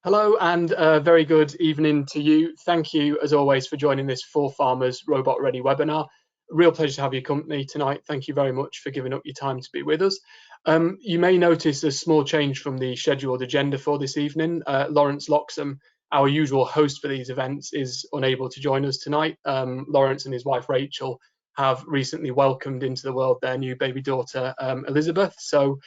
Hello and very good evening to you. Thank you as always for joining this ForFarmers Robot Ready webinar. Real pleasure to have your company tonight. Thank you very much for giving up your time to be with us. You may notice a small change from the scheduled agenda for this evening. Lawrence Loxham, our usual host for these events, is unable to join us tonight. Lawrence and his wife Rachel have recently welcomed into the world their new baby daughter Elizabeth. So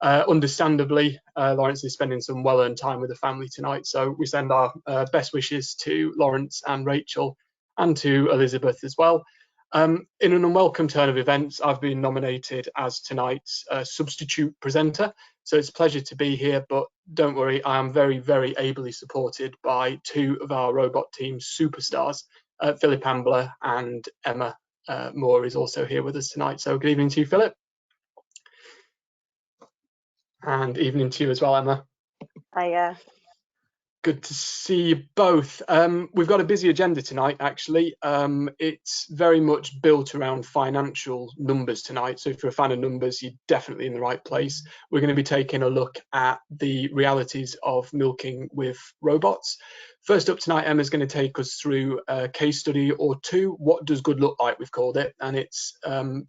understandably, Lawrence is spending some well-earned time with the family tonight, so we send our best wishes to Lawrence and Rachel and to Elizabeth as well. In an unwelcome turn of events, I've been nominated as tonight's substitute presenter, so it's a pleasure to be here, but don't worry, I am very, very ably supported by two of our robot team's superstars. Philip Ambler and Emma Moore is also here with us tonight, so good evening to you, Philip. And evening to you as well, Emma. Hiya. Good to see you both. We've got a busy agenda tonight, actually. It's very much built around financial numbers tonight. So if you're a fan of numbers, you're definitely in the right place. We're going to be taking a look at the realities of milking with robots. First up tonight, Emma's going to take us through a case study or two. What does good look like, we've called it. And it's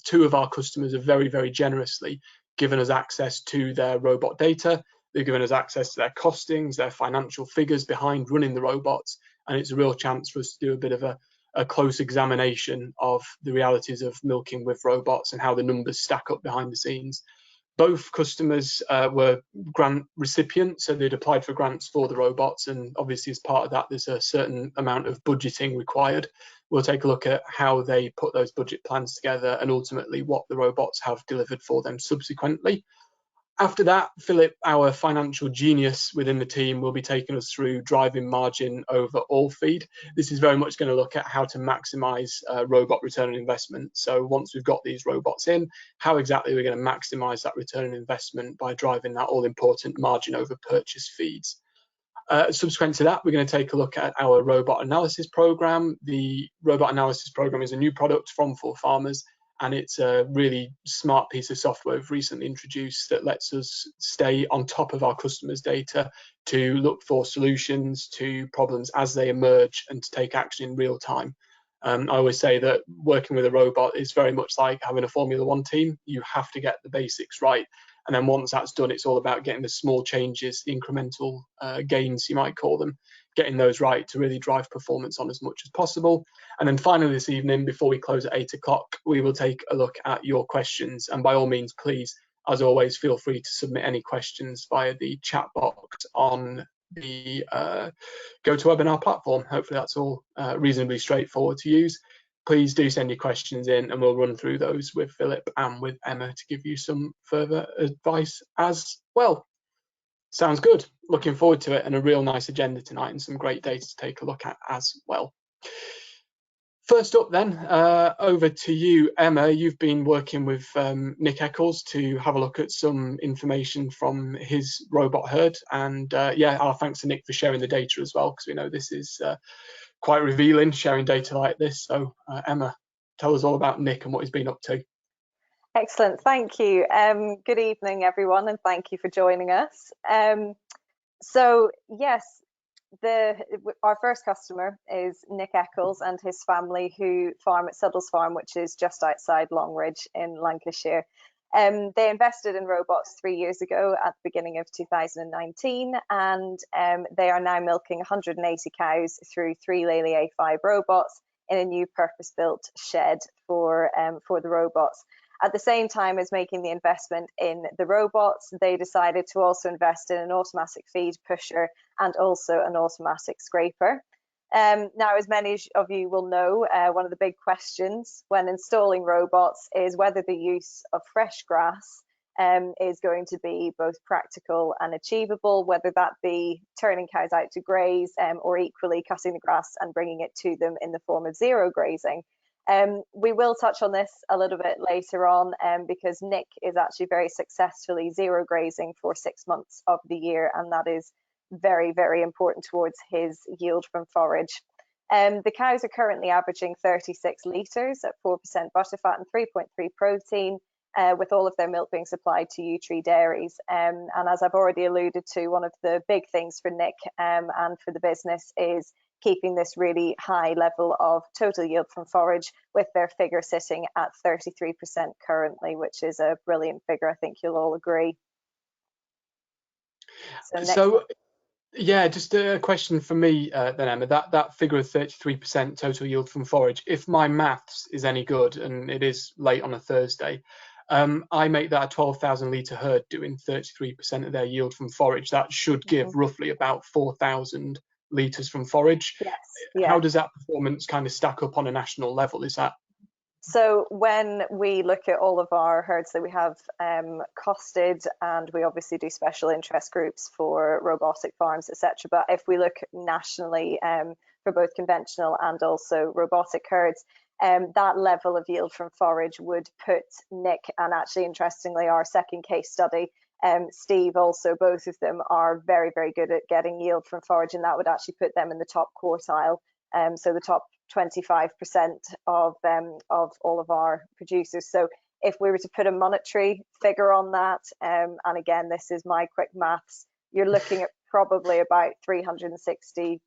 two of our customers have very, very generously given us access to their robot data. They've given us access to their costings, their financial figures behind running the robots, and it's a real chance for us to do a bit of a close examination of the realities of milking with robots and how the numbers stack up behind the scenes. Both customers were grant recipients, so they'd applied for grants for the robots, and obviously as part of that there's a certain amount of budgeting required. We'll take a look at how they put those budget plans together and ultimately what the robots have delivered for them subsequently. After that, Philip, our financial genius within the team, will be taking us through driving margin over all feed. This is very much going to look at how to maximise robot return on investment. So once we've got these robots in, how exactly we're going to maximise that return on investment by driving that all-important margin over purchase feeds. Subsequent to that, we're going to take a look at our robot analysis program. The robot analysis program is a new product from ForFarmers, and it's a really smart piece of software we've recently introduced that lets us stay on top of our customers' data to look for solutions to problems as they emerge and to take action in real time. I always say that working with a robot is very much like having a Formula One team. You have to get the basics right. And then once that's done, it's all about getting the small changes, the incremental gains, you might call them, getting those right to really drive performance on as much as possible. And then finally this evening, before we close at 8 o'clock, we will take a look at your questions. And by all means, please, as always, feel free to submit any questions via the chat box on the GoToWebinar platform. Hopefully that's all reasonably straightforward to use. Please do send your questions in and we'll run through those with Philip and with Emma to give you some further advice as well. Sounds good. Looking forward to it, and a real nice agenda tonight and some great data to take a look at as well. First up then, over to you, Emma. You've been working with Nick Eccles to have a look at some information from his robot herd, and yeah, our thanks to Nick for sharing the data as well, because we know this is quite revealing, sharing data like this. So Emma, tell us all about Nick and what he's been up to. Excellent, thank you. Good evening, everyone, and thank you for joining us. So yes, our first customer is Nick Eccles and his family, who farm at Sudells farm, which is just outside Longridge in Lancashire. They invested in robots 3 years ago at the beginning of 2019, and they are now milking 180 cows through 3 Lely A5 robots in a new purpose-built shed for the robots. At the same time as making the investment in the robots, they decided to also invest in an automatic feed pusher and also an automatic scraper. Now, as many of you will know, one of the big questions when installing robots is whether the use of fresh grass is going to be both practical and achievable, whether that be turning cows out to graze or equally cutting the grass and bringing it to them in the form of zero grazing. We will touch on this a little bit later on because Nick is actually very successfully zero grazing for 6 months of the year, and that is very, very important towards his yield from forage. The cows are currently averaging 36 litres at 4% butterfat and 3.3 protein, with all of their milk being supplied to U-Tree dairies. And as I've already alluded to, one of the big things for Nick and for the business is keeping this really high level of total yield from forage, with their figure sitting at 33% currently, which is a brilliant figure. I think you'll all agree. So yeah, just a question for me then, Emma. That figure of 33% total yield from forage, if my maths is any good, and it is late on a Thursday, I make that a 12,000 litre herd doing 33% of their yield from forage. That should give roughly about 4,000 litres from forage. Yes. Yeah. How does that performance kind of stack up on a national level? Is that? So when we look at all of our herds that we have costed, and we obviously do special interest groups for robotic farms, etc. But if we look nationally for both conventional and also robotic herds, that level of yield from forage would put Nick, and actually interestingly our second case study, Steve also, both of them are very, very good at getting yield from forage, and that would actually put them in the top quartile. So the top 25% of all of our producers. So if we were to put a monetary figure on that, and again, this is my quick maths, you're looking at probably about £360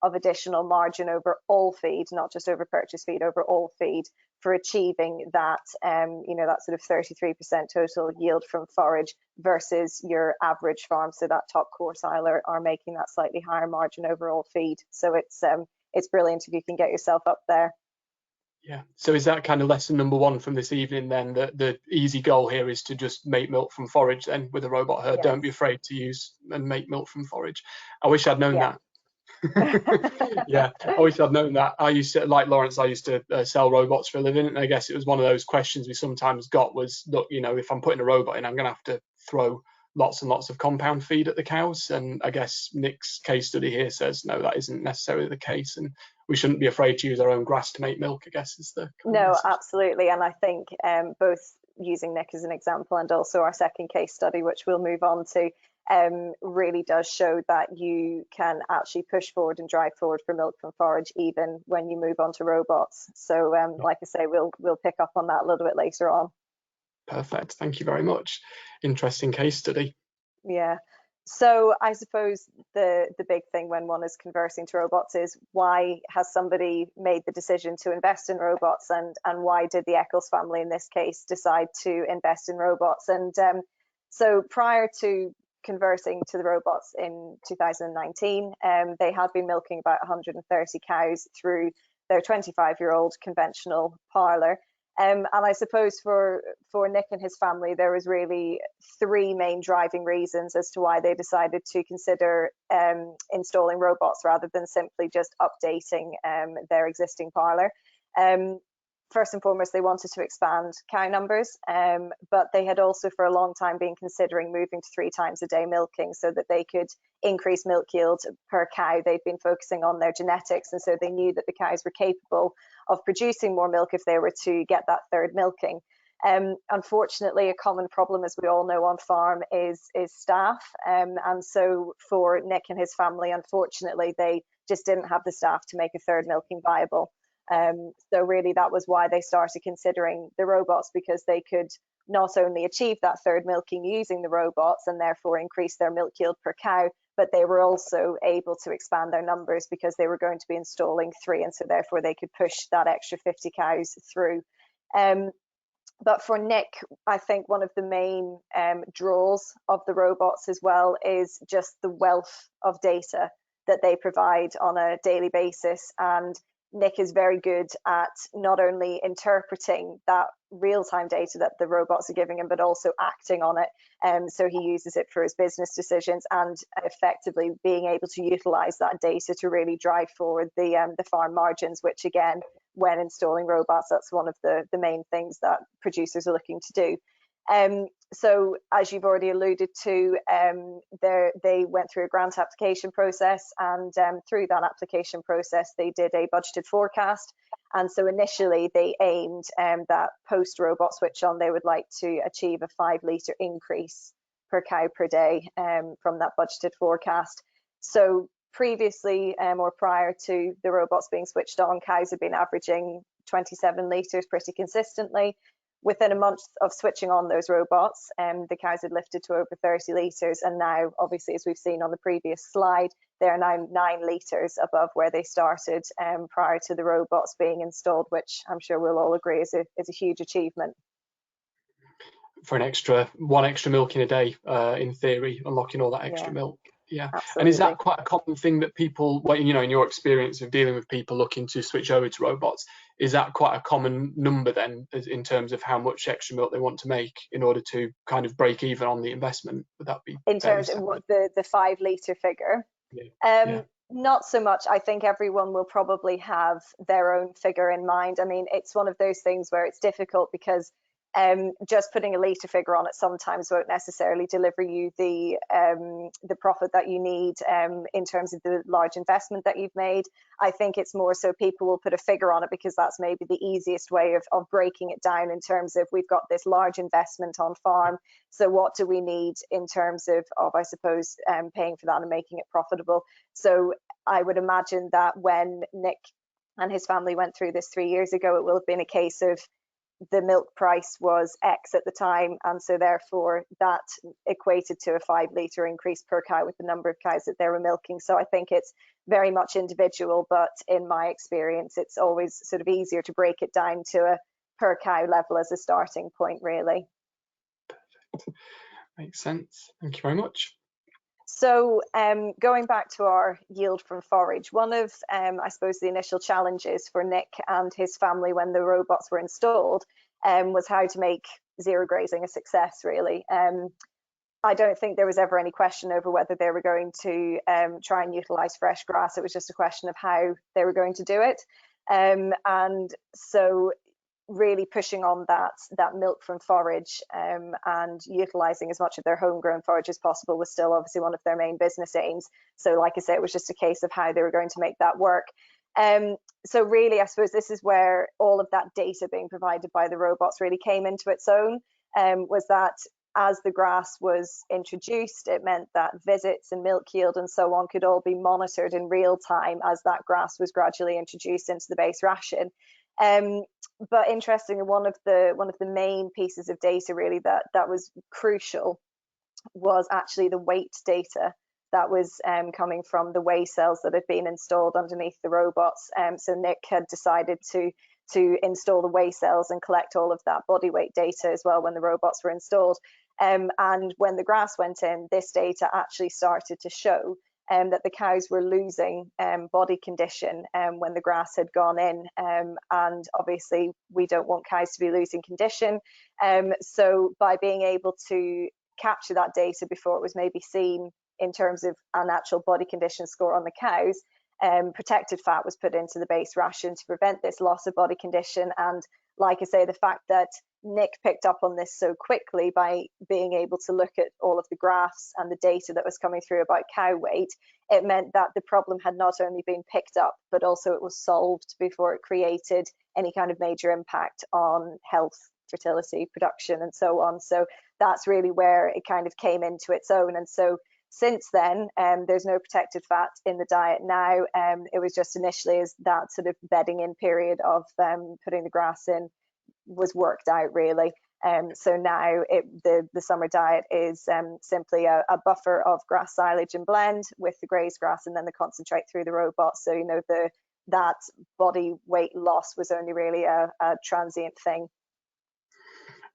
of additional margin over all feed, not just over purchase feed, over all feed, for achieving that, that sort of 33% total yield from forage versus your average farm. So that top quartile are making that slightly higher margin over all feed. So it's brilliant if you can get yourself up there. Yeah. So is that kind of lesson number one from this evening then, that the easy goal here is to just make milk from forage then with a robot herd? Yes. Don't be afraid to use and make milk from forage. I wish I'd known that. Yeah, I wish I'd known that. I used to, like Lawrence, I used to sell robots for a living, and I guess it was one of those questions we sometimes got was, look, if I'm putting a robot in, I'm going to have to throw lots and lots of compound feed at the cows. And I guess Nick's case study here says, no, that isn't necessarily the case, and we shouldn't be afraid to use our own grass to make milk, I guess is the no message. Absolutely. And I think both using Nick as an example and also our second case study, which we'll move on to, really does show that you can actually push forward and drive forward for milk from forage even when you move on to robots. So like I say, we'll pick up on that a little bit later on. Perfect, thank you very much. Interesting case study. Yeah. So I suppose the big thing when one is conversing to robots is, why has somebody made the decision to invest in robots, and why did the Eccles family in this case decide to invest in robots? And so prior to conversing to the robots in 2019, they had been milking about 130 cows through their 25-year-old conventional parlour. And I suppose for Nick and his family, there was really three main driving reasons as to why they decided to consider installing robots rather than simply just updating their existing parlour. First and foremost, they wanted to expand cow numbers, but they had also for a long time been considering moving to 3 times a day milking so that they could increase milk yield per cow. They'd been focusing on their genetics, and so they knew that the cows were capable of producing more milk if they were to get that third milking. Unfortunately, a common problem, as we all know on farm, is staff, and so for Nick and his family, unfortunately, they just didn't have the staff to make a third milking viable. So really that was why they started considering the robots, because they could not only achieve that third milking using the robots and therefore increase their milk yield per cow, but they were also able to expand their numbers because they were going to be installing 3, and so therefore they could push that extra 50 cows through. But for Nick, I think one of the main draws of the robots as well is just the wealth of data that they provide on a daily basis. And Nick is very good at not only interpreting that real-time data that the robots are giving him, but also acting on it. So he uses it for his business decisions and effectively being able to utilize that data to really drive forward the farm margins, which again, when installing robots, that's one of the main things that producers are looking to do. So as you've already alluded to, they went through a grant application process, and through that application process, they did a budgeted forecast. And so initially they aimed that post robot switch on, they would like to achieve a 5 litre increase per cow per day from that budgeted forecast. So previously or prior to the robots being switched on, cows have been averaging 27 litres pretty consistently. within a month of switching on those robots, the cows had lifted to over 30 litres, and now, obviously, as we've seen on the previous slide, they're now 9 litres above where they started prior to the robots being installed, which I'm sure we'll all agree is a huge achievement. For one extra milk in a day, in theory, unlocking all that extra milk. Yeah. Absolutely. And is that quite a common thing that people, well, you know, in your experience of dealing with people looking to switch over to robots, is that quite a common number then, in terms of how much extra milk they want to make in order to kind of break even on the investment? Would that be in terms of what the 5 litre figure? Yeah. Not so much. I think everyone will probably have their own figure in mind. I mean, it's one of those things where it's difficult because just putting a litre figure on it sometimes won't necessarily deliver you the profit that you need in terms of the large investment that you've made. I think it's more so people will put a figure on it because that's maybe the easiest way of breaking it down in terms of, we've got this large investment on farm, so what do we need in terms of I suppose paying for that and making it profitable. So I would imagine that when Nick and his family went through this 3 years ago, it will have been a case of the milk price was X at the time, and so therefore that equated to a 5 litre increase per cow with the number of cows that they were milking. So I think it's very much individual, but in my experience it's always sort of easier to break it down to a per cow level as a starting point, really. Perfect. Makes sense. Thank you very much. So going back to our yield from forage, one of, I suppose, the initial challenges for Nick and his family when the robots were installed was how to make zero grazing a success, really. I don't think there was ever any question over whether they were going to try and utilise fresh grass. It was just a question of how they were going to do it. And so really pushing on that milk from forage and utilising as much of their homegrown forage as possible was still obviously one of their main business aims. So like I say, it was just a case of how they were going to make that work. So really, I suppose this is where all of that data being provided by the robots really came into its own, was that as the grass was introduced, it meant that visits and milk yield and so on could all be monitored in real time as that grass was gradually introduced into the base ration. But interestingly, one of the main pieces of data really that was crucial was actually the weight data that was coming from the weigh cells that had been installed underneath the robots. So Nick had decided to install the weigh cells and collect all of that body weight data as well when the robots were installed. And when the grass went in, this data actually started to show that the cows were losing body condition when the grass had gone in, and obviously we don't want cows to be losing condition. So by being able to capture that data before it was maybe seen in terms of an actual body condition score on the cows, protected fat was put into the base ration to prevent this loss of body condition. And like I say, the fact that Nick picked up on this so quickly by being able to look at all of the graphs and the data that was coming through about cow weight, it meant that the problem had not only been picked up, but also it was solved before it created any kind of major impact on health, fertility, production, and so on. So that's really where it kind of came into its own. And so since then, there's no protected fat in the diet now. It was just initially as that sort of bedding in period of putting the grass in was worked out, really. So now the summer diet is simply a buffer of grass silage and blend with the grazed grass and then the concentrate through the robot. So, you know, that body weight loss was only really a transient thing.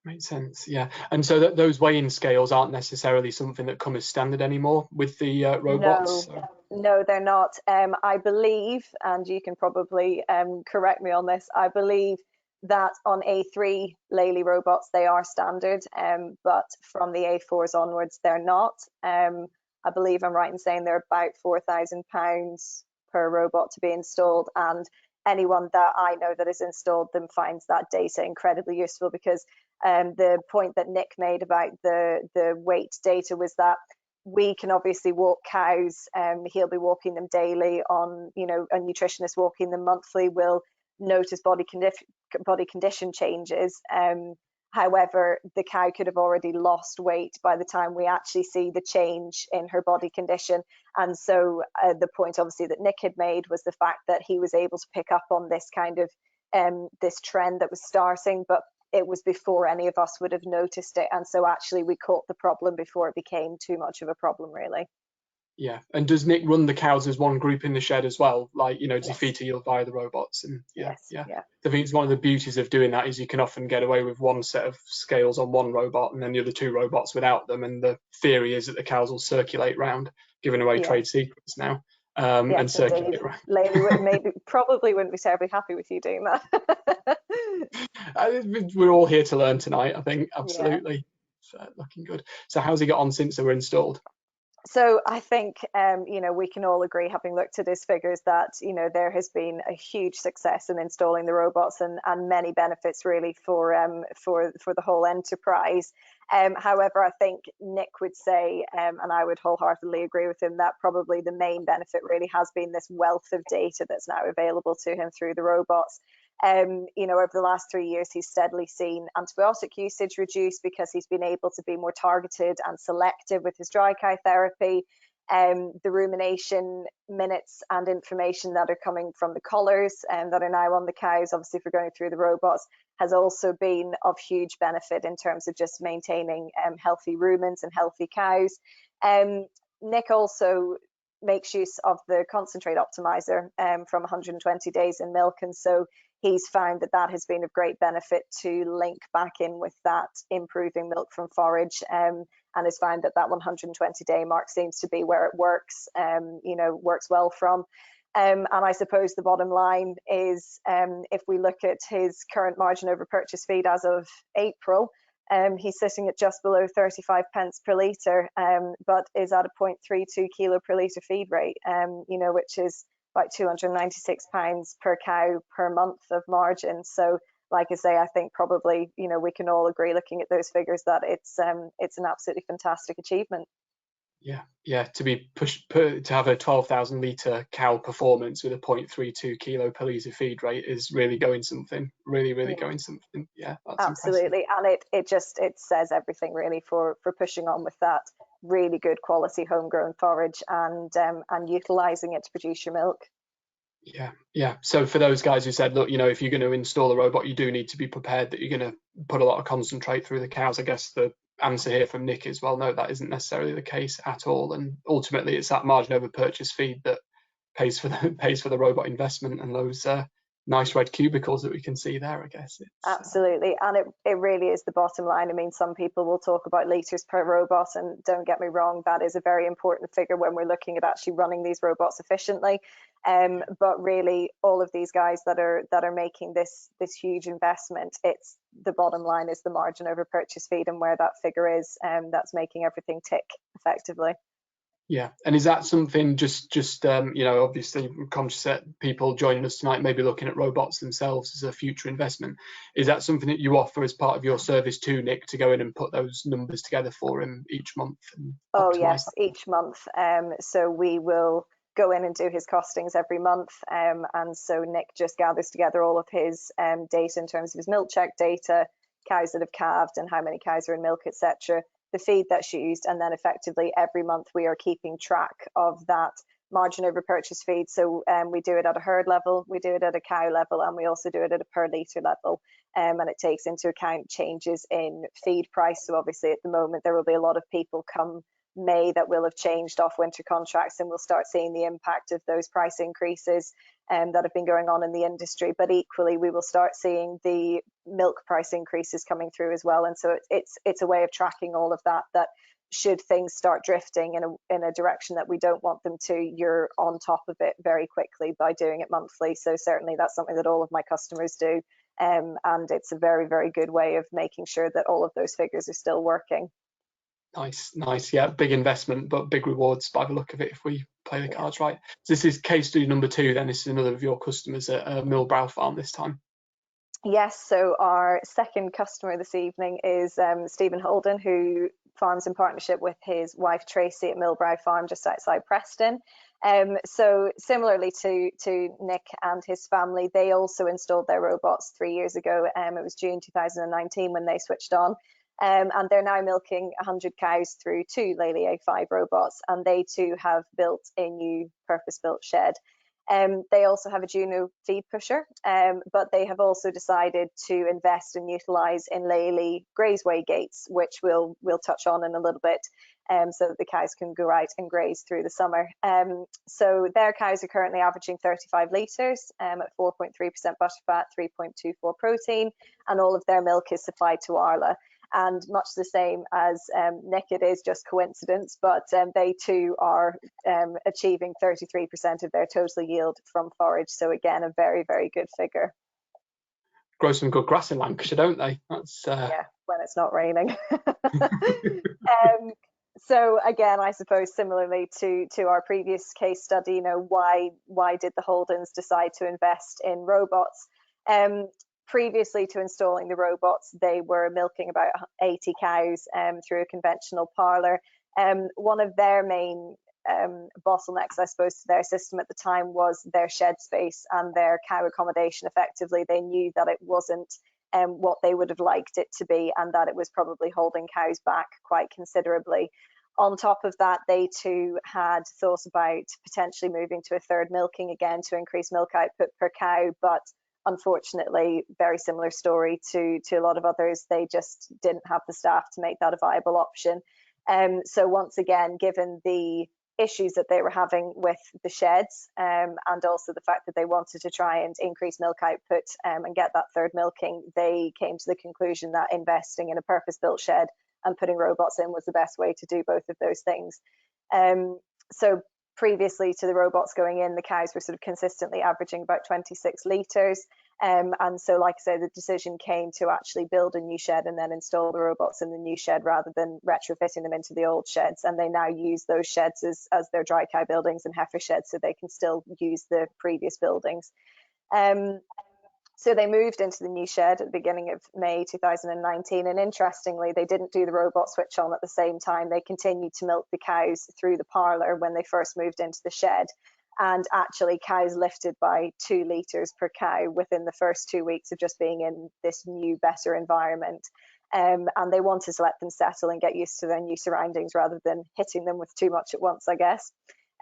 Makes sense, yeah. And so that those weighing scales aren't necessarily something that come as standard anymore with the robots? No, they're not. I believe, and you can probably correct me on this, I believe that on A3 Lely robots they are standard, but from the A4s onwards they're not. I believe I'm right in saying they're about £4,000 per robot to be installed, and anyone that I know that has installed them finds that data incredibly useful, because the point that Nick made about the weight data was that we can obviously walk cows, he'll be walking them daily on, you know, a nutritionist walking them monthly will notice body condition changes. However, the cow could have already lost weight by the time we actually see the change in her body condition. And so the point obviously that Nick had made was the fact that he was able to pick up on this kind of this trend that was starting, but it was before any of us would have noticed it, and so actually we caught the problem before it became too much of a problem, really. Yeah. And does Nick run the cows as one group in the shed as well? Like, you know, does he Yes. feed to yield via the robots? And Yes. yeah. Yeah. I think it's one of the beauties of doing that is you can often get away with one set of scales on one robot and then the other two robots without them. And the theory is that the cows will circulate round, giving away Yes. trade secrets now, and Yes, circulate indeed. around. Maybe probably wouldn't be terribly happy with you doing that. We're all here to learn tonight, I think. Yeah. Absolutely. So, looking good. So how's he got on since they were installed? So I think, you know, we can all agree, having looked at his figures, that, you know, there has been a huge success in installing the robots, and many benefits really for the whole enterprise. However, I think Nick would say, and I would wholeheartedly agree with him, that probably the main benefit really has been this wealth of data that's now available to him through the robots. You know, over the last 3 years, he's steadily seen antibiotic usage reduce because he's been able to be more targeted and selective with his dry cow therapy. The rumination minutes and information that are coming from the collars that are now on the cows, obviously for going through the robots, has also been of huge benefit in terms of just maintaining healthy rumens and healthy cows. Nick also makes use of the concentrate optimizer from 120 days in milk, and so he's found that that has been of great benefit to link back in with that improving milk from forage, and has found that that 120-day mark seems to be where it works, you know, works well from. And I suppose the bottom line is, if we look at his current margin over purchase feed as of April, he's sitting at just below 35 pence per litre, but is at a 0.32 kilo per litre feed rate, you know, which is about £296 per cow per month of margin. So, like I say, I think probably, you know, we can all agree, looking at those figures, that it's an absolutely fantastic achievement. Yeah, to be to have a 12,000 litre cow performance with a 0.32 kilo per litre feed rate is really going something. Really Yeah, going something. Yeah, that's impressive. absolutely, and it says everything really for pushing on with that really good quality homegrown forage and utilising it to produce your milk. Yeah. So for those guys who said, look, you know, if you're going to install a robot, you do need to be prepared that you're going to put a lot of concentrate through the cows. I guess the answer here from Nick is, well, no, that isn't necessarily the case at all. And ultimately, it's that margin over purchase feed that pays for the robot investment and those nice red cubicles that we can see there. I guess Absolutely, and it really is the bottom line. I mean, some people will talk about litres per robot, and don't get me wrong, that is a very important figure when we're looking at actually running these robots efficiently. But really, all of these guys that are making this huge investment, it's the bottom line is the margin over purchase feed, and where that figure is, that's making everything tick effectively. Yeah, and is that something just you know, obviously I'm conscious that people joining us tonight may be looking at robots themselves as a future investment. Is that something that you offer as part of your service to Nick, to go in and put those numbers together for him each month and Oh optimize yes, that? each month. So we will go in and do his costings every month, and so Nick just gathers together all of his data in terms of his milk check data, cows that have calved and how many cows are in milk, etc., the feed that's used, and then effectively every month we are keeping track of that margin over purchase feed. So we do it at a herd level, we do it at a cow level, and we also do it at a per litre level. And it takes into account changes in feed price. So obviously at the moment there will be a lot of people come May that will have changed off winter contracts, and we'll start seeing the impact of those price increases that have been going on in the industry. But equally, we will start seeing the milk price increases coming through as well. And so it's a way of tracking all of that. That should things start drifting in a direction that we don't want them to, you're on top of it very quickly by doing it monthly. So certainly that's something that all of my customers do, and it's a very, very good way of making sure that all of those figures are still working. Nice. Yeah, big investment, but big rewards by the look of it if we play the cards right. So this is case study number 2. Then this is another of your customers at Millbrow Farm this time. Yes, so our second customer this evening is Stephen Holden, who farms in partnership with his wife Tracy at Millbrow Farm just outside Preston. So similarly to Nick and his family, they also installed their robots 3 years ago. It was June 2019 when they switched on. And they're now milking 100 cows through 2 Lely A5 robots, and they too have built a new purpose-built shed. They also have a Juno feed pusher, but they have also decided to invest and utilise in Lely grazeway gates, which we'll touch on in a little bit, so that the cows can go out and graze through the summer. So their cows are currently averaging 35 litres at 4.3% butterfat, 3.24 protein, and all of their milk is supplied to Arla. And much the same as Nick, it is just coincidence, but they too are achieving 33% of their total yield from forage. So again, a very, very good figure. Grow some good grass in Lancashire, don't they? That's yeah, when it's not raining. So again, I suppose similarly to our previous case study, you know, why did the Holdens decide to invest in robots? Previously to installing the robots, they were milking about 80 cows through a conventional parlour. One of their main bottlenecks, I suppose, to their system at the time was their shed space and their cow accommodation. Effectively, they knew that it wasn't what they would have liked it to be, and that it was probably holding cows back quite considerably. On top of that, they too had thought about potentially moving to a third milking again to increase milk output per cow, but unfortunately, very similar story to a lot of others, they just didn't have the staff to make that a viable option. So once again, given the issues that they were having with the sheds, and also the fact that they wanted to try and increase milk output and get that third milking, they came to the conclusion that investing in a purpose-built shed and putting robots in was the best way to do both of those things. So previously to the robots going in, the cows were sort of consistently averaging about 26 litres. And so, like I said, the decision came to actually build a new shed and then install the robots in the new shed rather than retrofitting them into the old sheds. And they now use those sheds as their dry cow buildings and heifer sheds, so they can still use the previous buildings. So they moved into the new shed at the beginning of May 2019, and interestingly, they didn't do the robot switch on at the same time. They continued to milk the cows through the parlour when they first moved into the shed, and actually cows lifted by 2 litres per cow within the first 2 weeks of just being in this new, better environment. And they wanted to let them settle and get used to their new surroundings rather than hitting them with too much at once, I guess.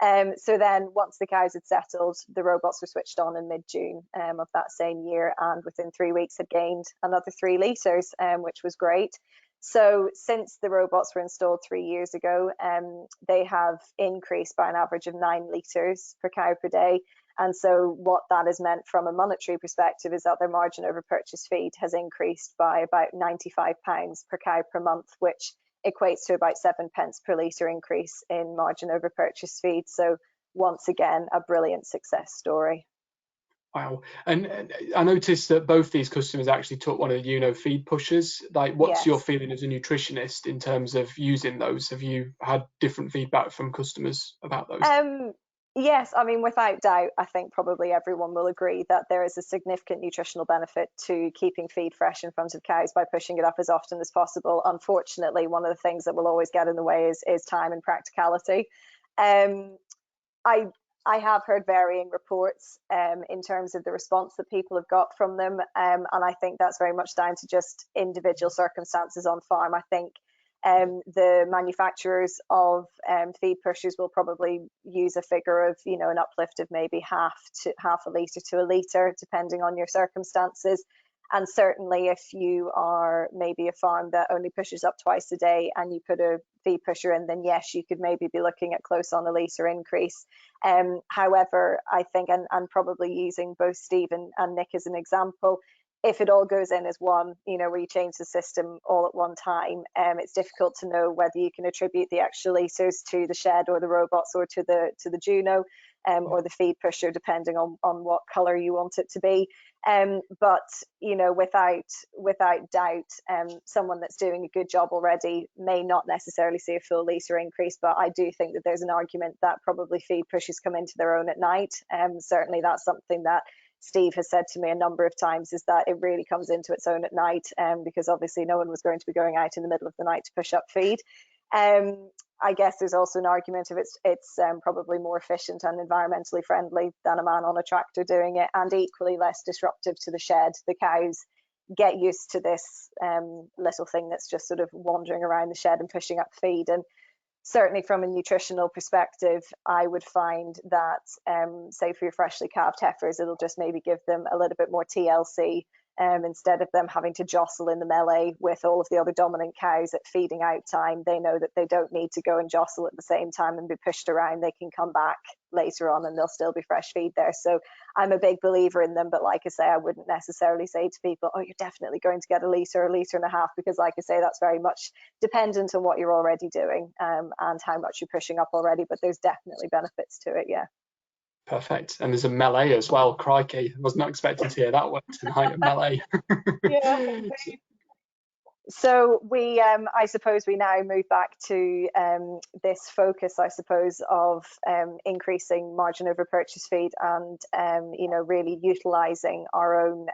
So then once the cows had settled, the robots were switched on in mid-June of that same year, and within 3 weeks had gained another 3 litres, which was great. So since the robots were installed 3 years ago, they have increased by an average of 9 litres per cow per day. And so what that has meant from a monetary perspective is that their margin over purchase feed has increased by about £95 per cow per month, which equates to about 7 pence per litre increase in margin over purchase feed. So once again, a brilliant success story. Wow. And I noticed that both these customers actually took one of the Juno feed pushers. Like, what's your feeling as a nutritionist in terms of using those? Have you had different feedback from customers about those? Yes, I mean, without doubt, I think probably everyone will agree that there is a significant nutritional benefit to keeping feed fresh in front of cows by pushing it up as often as possible. Unfortunately, one of the things that will always get in the way is time and practicality. I have heard varying reports in terms of the response that people have got from them, and I think that's very much down to just individual circumstances on farm. I think the manufacturers of feed pushers will probably use a figure of, you know, an uplift of maybe half a litre to a litre, depending on your circumstances. And certainly if you are maybe a farm that only pushes up twice a day and you put a feed pusher in, then yes, you could maybe be looking at close on a litre increase. However, I think, and probably using both Steve and Nick as an example, if it all goes in as one, you know, where you change the system all at one time, it's difficult to know whether you can attribute the extra litres to the shed or the robots or to the Juno or the feed pusher, depending on what colour you want it to be. But, you know, without doubt, someone that's doing a good job already may not necessarily see a full litre increase, but I do think that there's an argument that probably feed pushers come into their own at night. Certainly that's something that Steve has said to me a number of times, is that it really comes into its own at night, because obviously no one was going to be going out in the middle of the night to push up feed. I guess there's also an argument of it's probably more efficient and environmentally friendly than a man on a tractor doing it, and equally less disruptive to the shed. The cows get used to this little thing that's just sort of wandering around the shed and pushing up feed. And certainly from a nutritional perspective, I would find that, say for your freshly calved heifers, it'll just maybe give them a little bit more TLC, instead of them having to jostle in the melee with all of the other dominant cows at feeding out time. They know that they don't need to go and jostle at the same time and be pushed around. They can come back later on and they'll still be fresh feed there. So I'm a big believer in them, but like I say, I wouldn't necessarily say to people, oh, you're definitely going to get a litre or a litre and a half, because like I say, that's very much dependent on what you're already doing, and how much you're pushing up already, but there's definitely benefits to it, yeah. Perfect. And there's a melee as well. Crikey, I was not expecting to hear that word tonight, a melee. Yeah. So we, I suppose we now move back to this focus, I suppose, of increasing margin over purchase feed and, you know, really utilising our own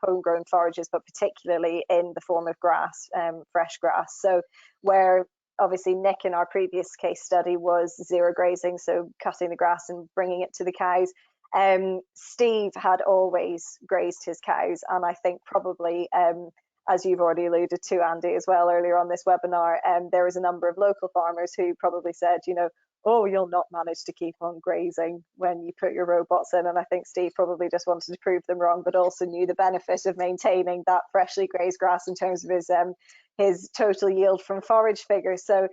homegrown forages, but particularly in the form of grass, fresh grass. So where obviously Nick in our previous case study was zero grazing, so cutting the grass and bringing it to the cows. Steve had always grazed his cows, and I think probably, as you've already alluded to, Andy, as well earlier on this webinar, there was a number of local farmers who probably said, you know, oh, you'll not manage to keep on grazing when you put your robots in. And I think Steve probably just wanted to prove them wrong, but also knew the benefit of maintaining that freshly grazed grass in terms of his total yield from forage figures. So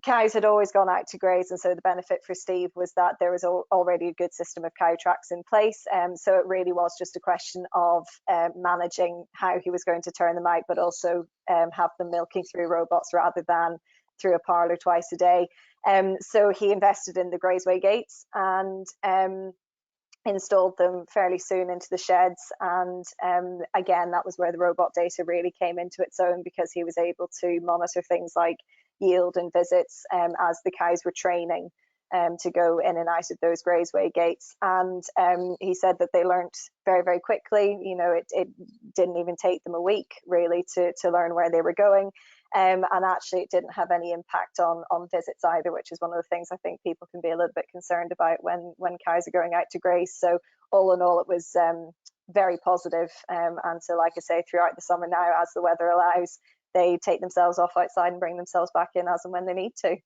cows had always gone out to graze, and so the benefit for Steve was that there was already a good system of cow tracks in place. So it really was just a question of managing how he was going to turn them out, but also have them milking through robots rather than through a parlour twice a day. So he invested in the grazeway gates and installed them fairly soon into the sheds, and again, that was where the robot data really came into its own, because he was able to monitor things like yield and visits as the cows were training to go in and out of those grazeway gates. And he said that they learnt very, very quickly. You know, it didn't even take them a week really to learn where they were going. And actually it didn't have any impact on visits either, which is one of the things I think people can be a little bit concerned about when cows are going out to graze. So all in all, it was very positive. And so, like I say, throughout the summer now, as the weather allows, they take themselves off outside and bring themselves back in as and when they need to.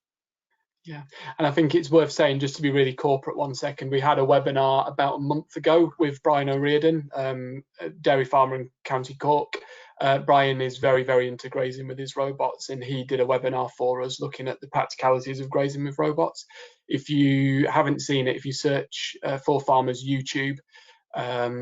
Yeah, and I think it's worth saying, just to be really corporate 1 second, we had a webinar about a month ago with Brian O'Riordan, a dairy farmer in County Cork. Brian is very, very into grazing with his robots, and he did a webinar for us looking at the practicalities of grazing with robots. If you haven't seen it, if you search ForFarmers YouTube,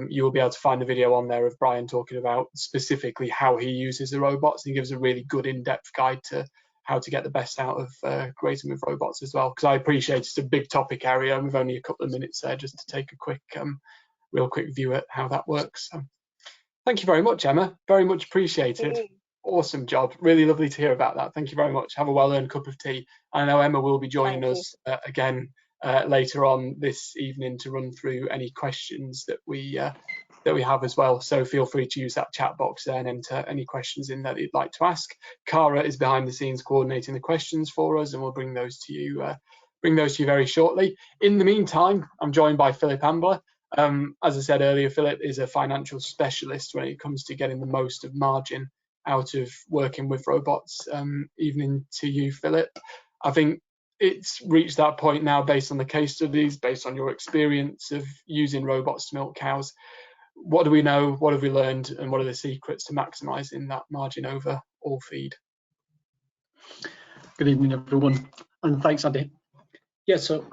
you will be able to find the video on there of Brian talking about specifically how he uses the robots. He gives a really good in-depth guide to how to get the best out of grazing with robots as well, because I appreciate it's a big topic area and we've only a couple of minutes there just to take a quick, real quick view at how that works. So, thank you very much, Emma. Very much appreciated. Awesome job. Really lovely to hear about that. Thank you very much. Have a well-earned cup of tea. I know Emma will be joining us again later on this evening to run through any questions that we have as well. So feel free to use that chat box there and enter any questions in that you'd like to ask. Cara is behind the scenes coordinating the questions for us, and we'll bring those to you very shortly. In the meantime, I'm joined by Philip Ambler. As I said earlier, Philip is a financial specialist when it comes to getting the most of margin out of working with robots. Evening to you, Philip. I think it's reached that point now, based on the case studies, based on your experience of using robots to milk cows. What do we know? What have we learned? And what are the secrets to maximising that margin over all feed? Good evening, everyone, and thanks, Andy. Yeah, so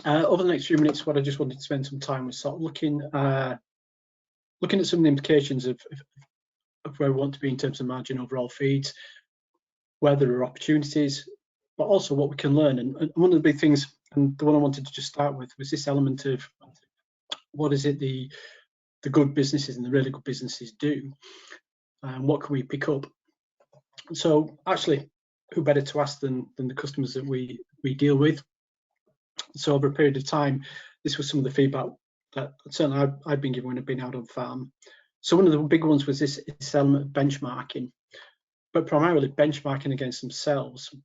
over the next few minutes, what I just wanted to spend some time was sort of looking at some of the implications of where we want to be in terms of margin over all feeds, where there are opportunities, but also what we can learn. And one of the big things, and the one I wanted to just start with, was this element of what is it the good businesses and the really good businesses do, and what can we pick up. So actually, who better to ask than the customers that we deal with? So over a period of time, this was some of the feedback that certainly I've been given when I've been out on farm. So one of the big ones was this element of benchmarking, but primarily benchmarking against themselves.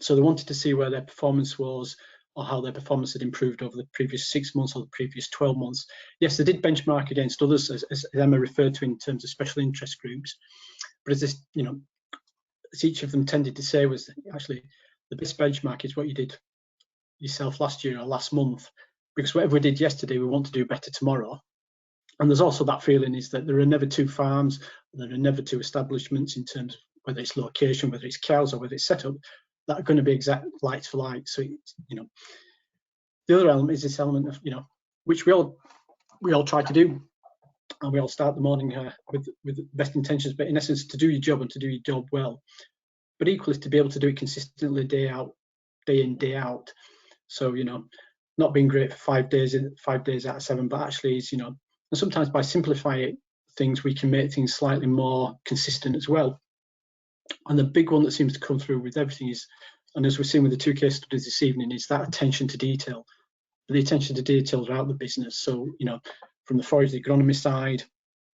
So they wanted to see where their performance was, or how their performance had improved over the previous 6 months or the previous 12 months. Yes, they did benchmark against others, as Emma referred to, in terms of special interest groups. But as this, as each of them tended to say, was actually the best benchmark is what you did yourself last year or last month, because whatever we did yesterday, we want to do better tomorrow. And there's also that feeling is that there are never two farms, there are never two establishments in terms of whether it's location, whether it's cows, or whether it's setup, that are going to be exact like for like. So, you know, the other element is this element of, you know, which we all try to do, and we all start the morning with the best intentions, but in essence, to do your job and to do your job well. But equally, to be able to do it consistently, day in, day out. So, you know, not being great for 5 days out of 7, but actually is, you know, and sometimes by simplifying things, we can make things slightly more consistent as well. And the big one that seems to come through with everything is, and as we're seeing with the 2 case studies this evening, is that attention to detail. The attention to detail throughout the business. So, you know, from the forage, the agronomy side,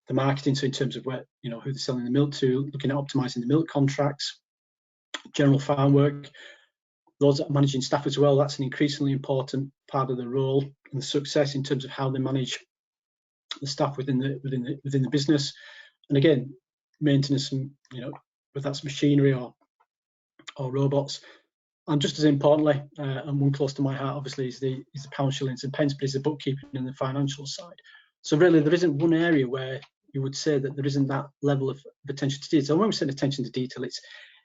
the marketing, so in terms of where, you know, who they're selling the milk to, looking at optimizing the milk contracts, general farm work, those that are managing staff as well. That's an increasingly important part of the role and the success in terms of how they manage the staff within the business. And again, maintenance, and, you know, whether that's machinery or robots. And just as importantly, and one close to my heart, obviously, is the pound, shillings and pence, but is the bookkeeping and the financial side. So really, there isn't one area where you would say that there isn't that level of attention to detail. When we say attention to detail,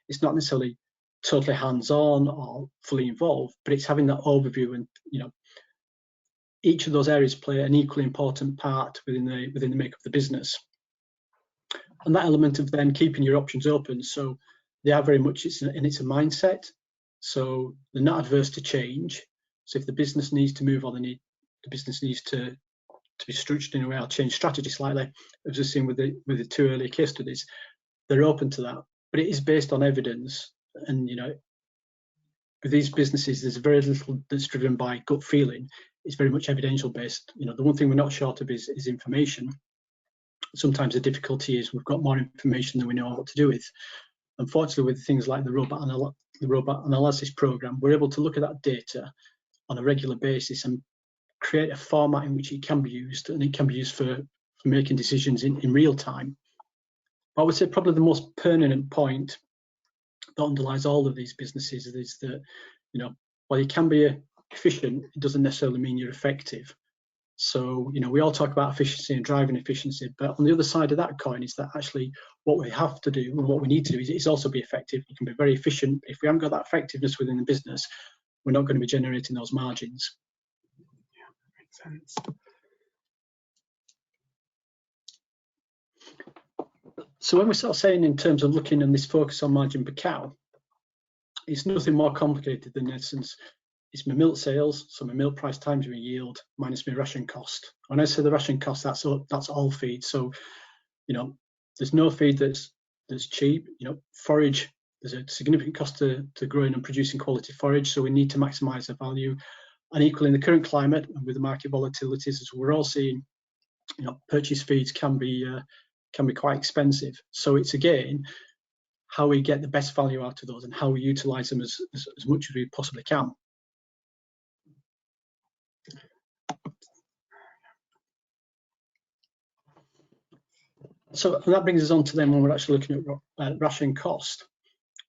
it's not necessarily totally hands-on or fully involved, but it's having that overview, and, you know, each of those areas play an equally important part within the make of the business. And that element of then keeping your options open, so they are very much, it's a mindset. So they're not adverse to change. So if the business needs to move, or the business needs to be structured in a way, I'll change strategy slightly, as we've seen with the 2 earlier case studies, they're open to that. But it is based on evidence, and, you know, with these businesses, there's very little that's driven by gut feeling. It's very much evidential based. You know, the one thing we're not short of is information. Sometimes the difficulty is we've got more information than we know what to do with. Unfortunately, with things like the robot analysis program, we're able to look at that data on a regular basis and create a format in which it can be used, and it can be used for making decisions in real time. I would say probably the most pertinent point that underlies all of these businesses is that, you know, while you can be efficient, it doesn't necessarily mean you're effective. So, you know, we all talk about efficiency and driving efficiency, but on the other side of that coin is that actually what we have to do and what we need to do is also be effective. You can be very efficient. If we haven't got that effectiveness within the business, we're not going to be generating those margins. Yeah, makes sense. So when we start saying in terms of looking at this focus on margin per cow, it's nothing more complicated than, in essence, it's my milk sales, so my milk price times my yield minus my ration cost. When I say the ration cost, that's all feed. So, you know, there's no feed that's cheap. You know, forage, there's a significant cost to growing and producing quality forage, so we need to maximise the value. And equally, in the current climate and with the market volatilities, as we're all seeing, you know, purchase feeds can be quite expensive. So it's, again, how we get the best value out of those and how we utilise them as much as we possibly can. So that brings us on to then when we're actually looking at ration cost.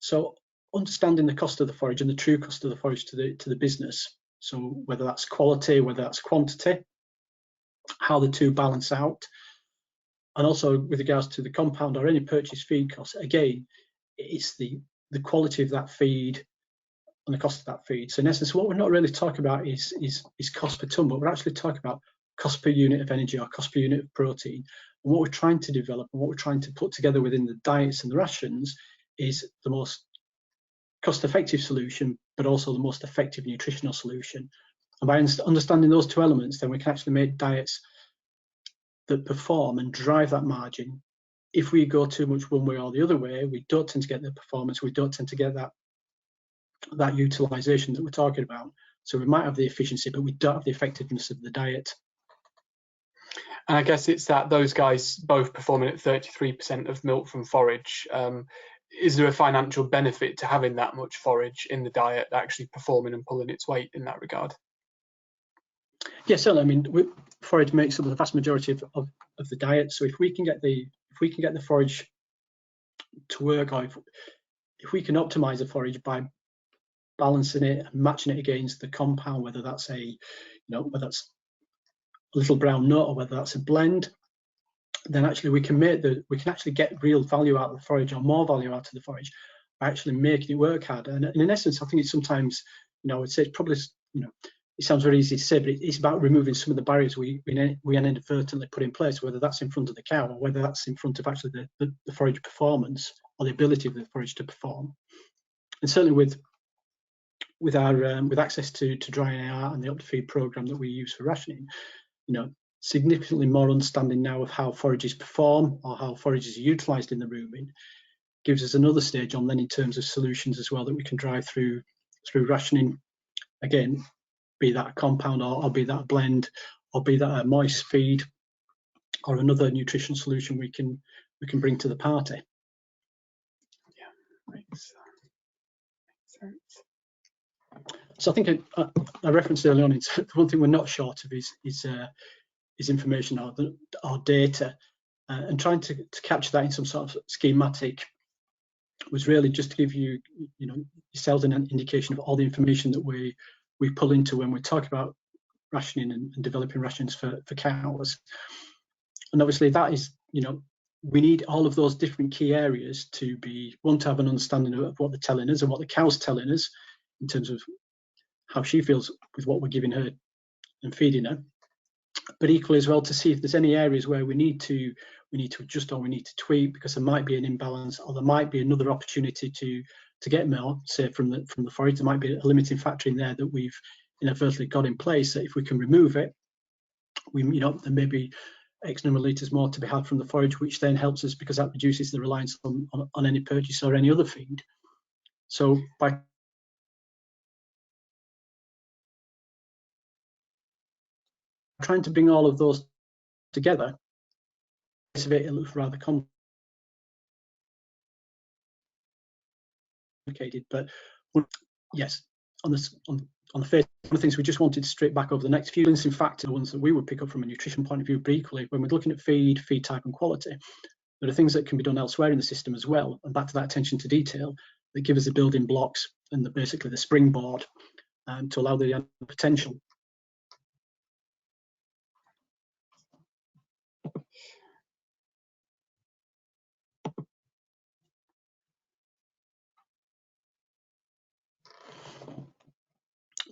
So understanding the cost of the forage and the true cost of the forage to the business. So whether that's quality, whether that's quantity, how the two balance out, and also with regards to the compound or any purchase feed costs. Again, it's the quality of that feed and the cost of that feed. So in essence, what we're not really talking about is cost per tonne, but we're actually talking about cost per unit of energy or cost per unit of protein. And what we're trying to develop and what we're trying to put together within the diets and the rations is the most cost-effective solution, but also the most effective nutritional solution. And by understanding those 2 elements, then we can actually make diets that perform and drive that margin. If we go too much one way or the other way, we don't tend to get the performance, we don't tend to get that utilisation that we're talking about. So we might have the efficiency, but we don't have the effectiveness of the diet. And I guess it's that those guys both performing at 33% of milk from forage. Is there a financial benefit to having that much forage in the diet actually performing and pulling its weight in that regard? Yeah, certainly. I mean, forage makes up the vast majority of the diet. So if we can get the forage to work, or if we can optimize the forage by balancing it and matching it against the compound, whether that's whether that's a little brown nut or whether that's a blend, then actually we can actually get real value out of the forage, or more value out of the forage, by actually making it work hard. And in essence, I think it's sometimes, I'd say it's probably, it sounds very easy to say, but it's about removing some of the barriers we inadvertently put in place, whether that's in front of the cow or whether that's in front of actually the forage performance or the ability of the forage to perform. And certainly with access to dry AR and the OptiFeed program that we use for rationing, significantly more understanding now of how forages perform or how forages are utilised in the rumen gives us another stage on then in terms of solutions as well that we can drive through rationing. Again, be that a compound or be that a blend or be that a moist feed or another nutrition solution we can bring to the party. Yeah, makes sense. So I think I referenced earlier on, it's one thing we're not short of is information or data, and trying to capture that in some sort of schematic was really just to give you yourselves an indication of all the information that we pull into when we talk about rationing and developing rations for cows. And obviously that is, we need all of those different key areas to have an understanding of what they're telling us and what the cow's telling us in terms of how she feels with what we're giving her and feeding her, but equally as well to see if there's any areas where we need to adjust or we need to tweak, because there might be an imbalance or there might be another opportunity to get more, say from the forage. There might be a limiting factor in there that we've inadvertently got in place, that if we can remove it, there may be X number of litres more to be had from the forage, which then helps us because that reduces the reliance on any purchase or any other feed. So by trying to bring all of those together, it looks rather complicated. But yes, on the face of the things, we just wanted to straight back over the next few balancing factor ones that we would pick up from a nutrition point of view. But equally, when we're looking at feed type and quality, there are things that can be done elsewhere in the system as well. And back to that attention to detail that give us the building blocks and basically the springboard to allow the potential.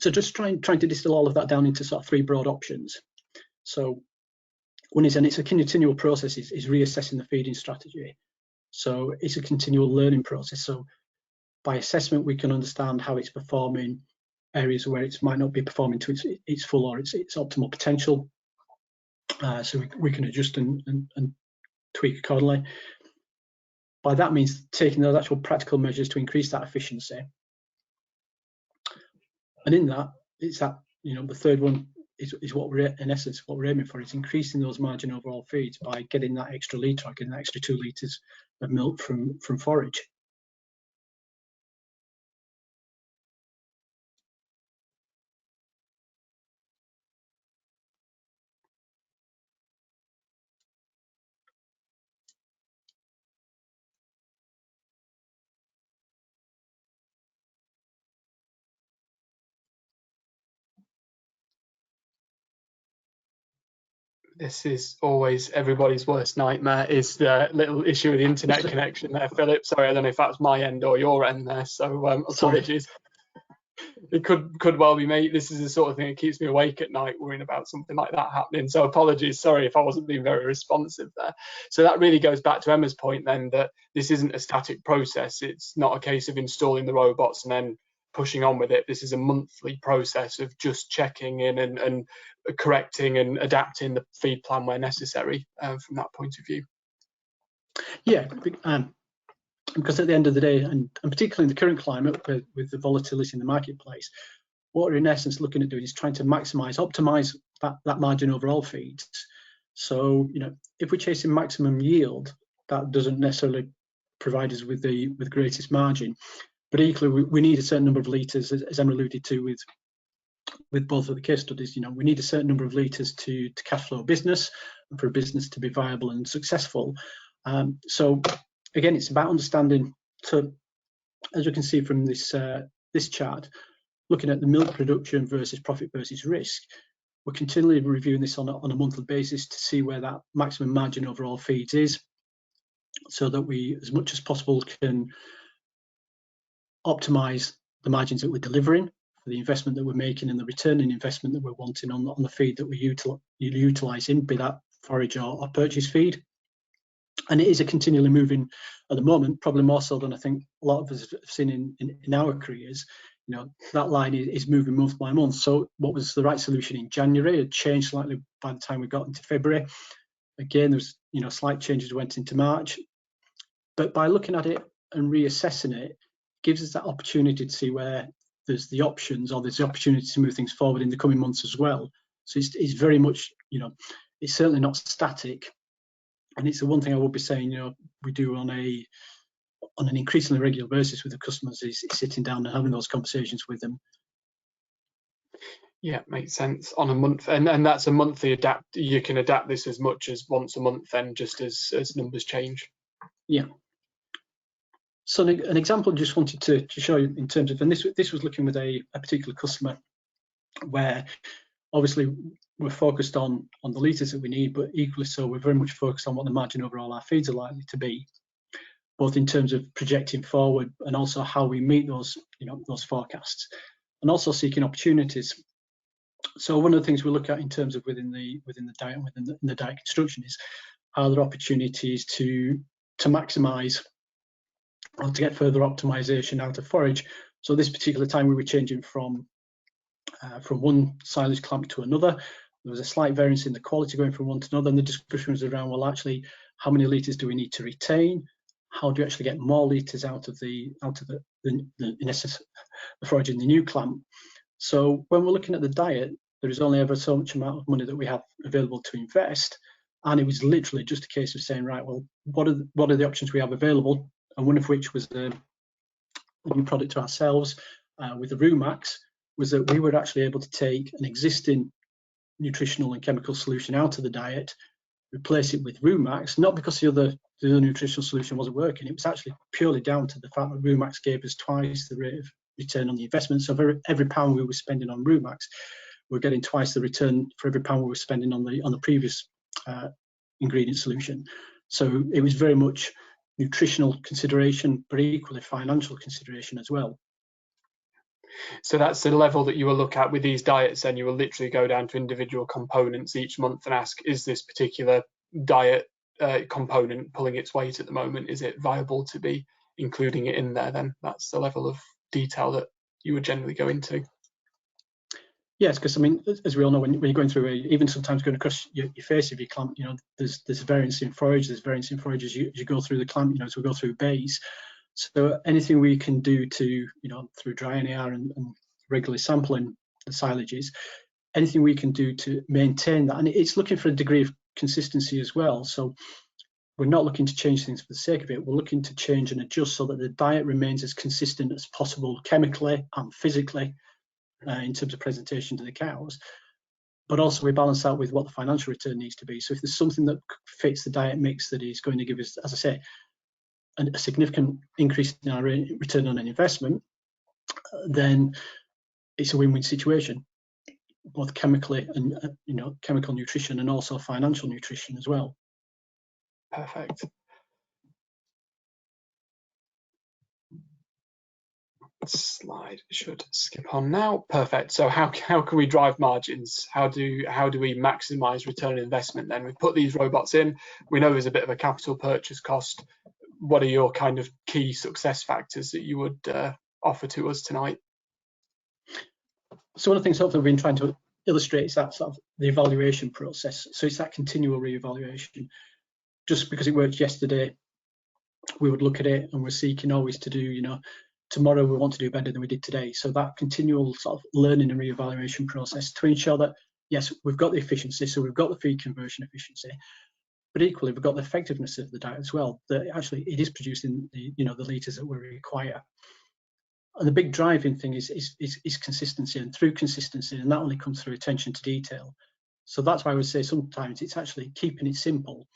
So just trying to distill all of that down into sort of three broad options. So one is, and it's a continual process, is reassessing the feeding strategy. So it's a continual learning process. So by assessment, we can understand how it's performing, areas where it might not be performing to its full or its optimal potential. So we can adjust and tweak accordingly. By that means taking those actual practical measures to increase that efficiency. And in that, it's that, the third one is what we're, in essence, what we're aiming for, is increasing those margin overall feeds by getting that extra litre, or getting that extra 2 litres of milk from forage. This is always everybody's worst nightmare, is the little issue with the internet connection there, Philip. Sorry, I don't know if that's my end or your end there, so apologies. It could well be me. This is the sort of thing that keeps me awake at night, worrying about something like that happening. So apologies, sorry if I wasn't being very responsive there. So that really goes back to Emma's point then, that this isn't a static process. It's not a case of installing the robots and then pushing on with it. This is a monthly process of just checking in and correcting and adapting the feed plan where necessary from that point of view. Yeah, because at the end of the day, and particularly in the current climate with the volatility in the marketplace, what we're in essence looking at doing is trying to optimize that margin overall feeds. So, if we're chasing maximum yield, that doesn't necessarily provide us with the greatest margin. But equally, we need a certain number of litres, as Emma alluded to with both of the case studies. We need a certain number of litres to cash flow a business and for a business to be viable and successful. So again, it's about understanding. So as you can see from this this chart, looking at the milk production versus profit versus risk, we're continually reviewing this on a monthly basis to see where that maximum margin over all feeds is, so that we, as much as possible, can optimize the margins that we're delivering for the investment that we're making and the return in investment that we're wanting on the feed that we're utilising, be that forage or purchase feed. And it is a continually moving, at the moment, probably more so than I think a lot of us have seen in our careers. You know, that line is moving month by month. So what was the right solution in January had changed slightly by the time we got into February. Again, there's, you know, slight changes went into March. But by looking at it and reassessing it, gives us that opportunity to see where there's the options, or there's the opportunity to move things forward in the coming months as well. So it's very much, you know, it's certainly not static. And it's the one thing I would be saying, you know, we do on an increasingly regular basis with the customers is sitting down and having those conversations with them. Yeah, makes sense. On a month, and that's a monthly adapt. You can adapt this as much as once a month, then, just as numbers change. Yeah. So an example I just wanted to show you in terms of, and this was looking with a particular customer where obviously we're focused on the litres that we need, but equally so we're very much focused on what the margin over all our feeds are likely to be, both in terms of projecting forward and also how we meet those, you know, those forecasts, and also seeking opportunities. So one of the things we look at in terms of within the diet and within the diet construction is, are there opportunities to maximise or to get further optimization out of forage. So this particular time we were changing from one silage clamp to another. There was a slight variance in the quality going from one to another, and the discussion was around, well, actually, how many litres do we need to retain? How do you actually get more litres out of the in essence, the forage in the new clamp? So when we're looking at the diet, there is only ever so much amount of money that we have available to invest, and it was literally just a case of saying, right, well, what are the options we have available? And one of which was a new product to ourselves with the Rumax, was that we were actually able to take an existing nutritional and chemical solution out of the diet, replace it with Rumax, not because the other nutritional solution wasn't working. It was actually purely down to the fact that Rumax gave us twice the rate of return on the investment. So for every pound we were spending on Rumax, we're getting twice the return for every pound we were spending on the previous ingredient solution. So it was very much nutritional consideration, but equally financial consideration as well. So that's the level that you will look at with these diets, and you will literally go down to individual components each month and ask, is this particular diet component pulling its weight at the moment? Is it viable to be including it in there? Then that's the level of detail that you would generally go into. Yes, because I mean, as we all know, when you're going through, even sometimes going across your face of your clamp, you know, there's variance in forage, there's variance in forage as you go through the clamp, you know, as we go through bays. So anything we can do to, you know, through drying air and regularly sampling the silages, anything we can do to maintain that, and it's looking for a degree of consistency as well. So we're not looking to change things for the sake of it. We're looking to change and adjust so that the diet remains as consistent as possible, chemically and physically, in terms of presentation to the cows, but also we balance out with what the financial return needs to be. So if there's something that fits the diet mix that is going to give us, as I say, a significant increase in our return on an investment, then it's a win-win situation, both chemically and you know, chemical nutrition and also financial nutrition as well. Perfect. Slide should skip on now. Perfect. So how can we drive margins? How do we maximize return on investment? Then we've put these robots in. We know there's a bit of a capital purchase cost. What are your kind of key success factors that you would offer to us tonight? So one of the things hopefully we've been trying to illustrate is that sort of the evaluation process. So it's that continual re-evaluation. Just because it worked yesterday, we would look at it and we're seeking always to do, you know, tomorrow we want to do better than we did today. So that continual sort of learning and re-evaluation process to ensure that, yes, we've got the efficiency, so we've got the feed conversion efficiency, but equally we've got the effectiveness of the diet as well, that actually it is producing the, you know, the litres that we require. And the big driving thing is consistency, and through consistency, and that only comes through attention to detail. So that's why I would say sometimes it's actually keeping it simple.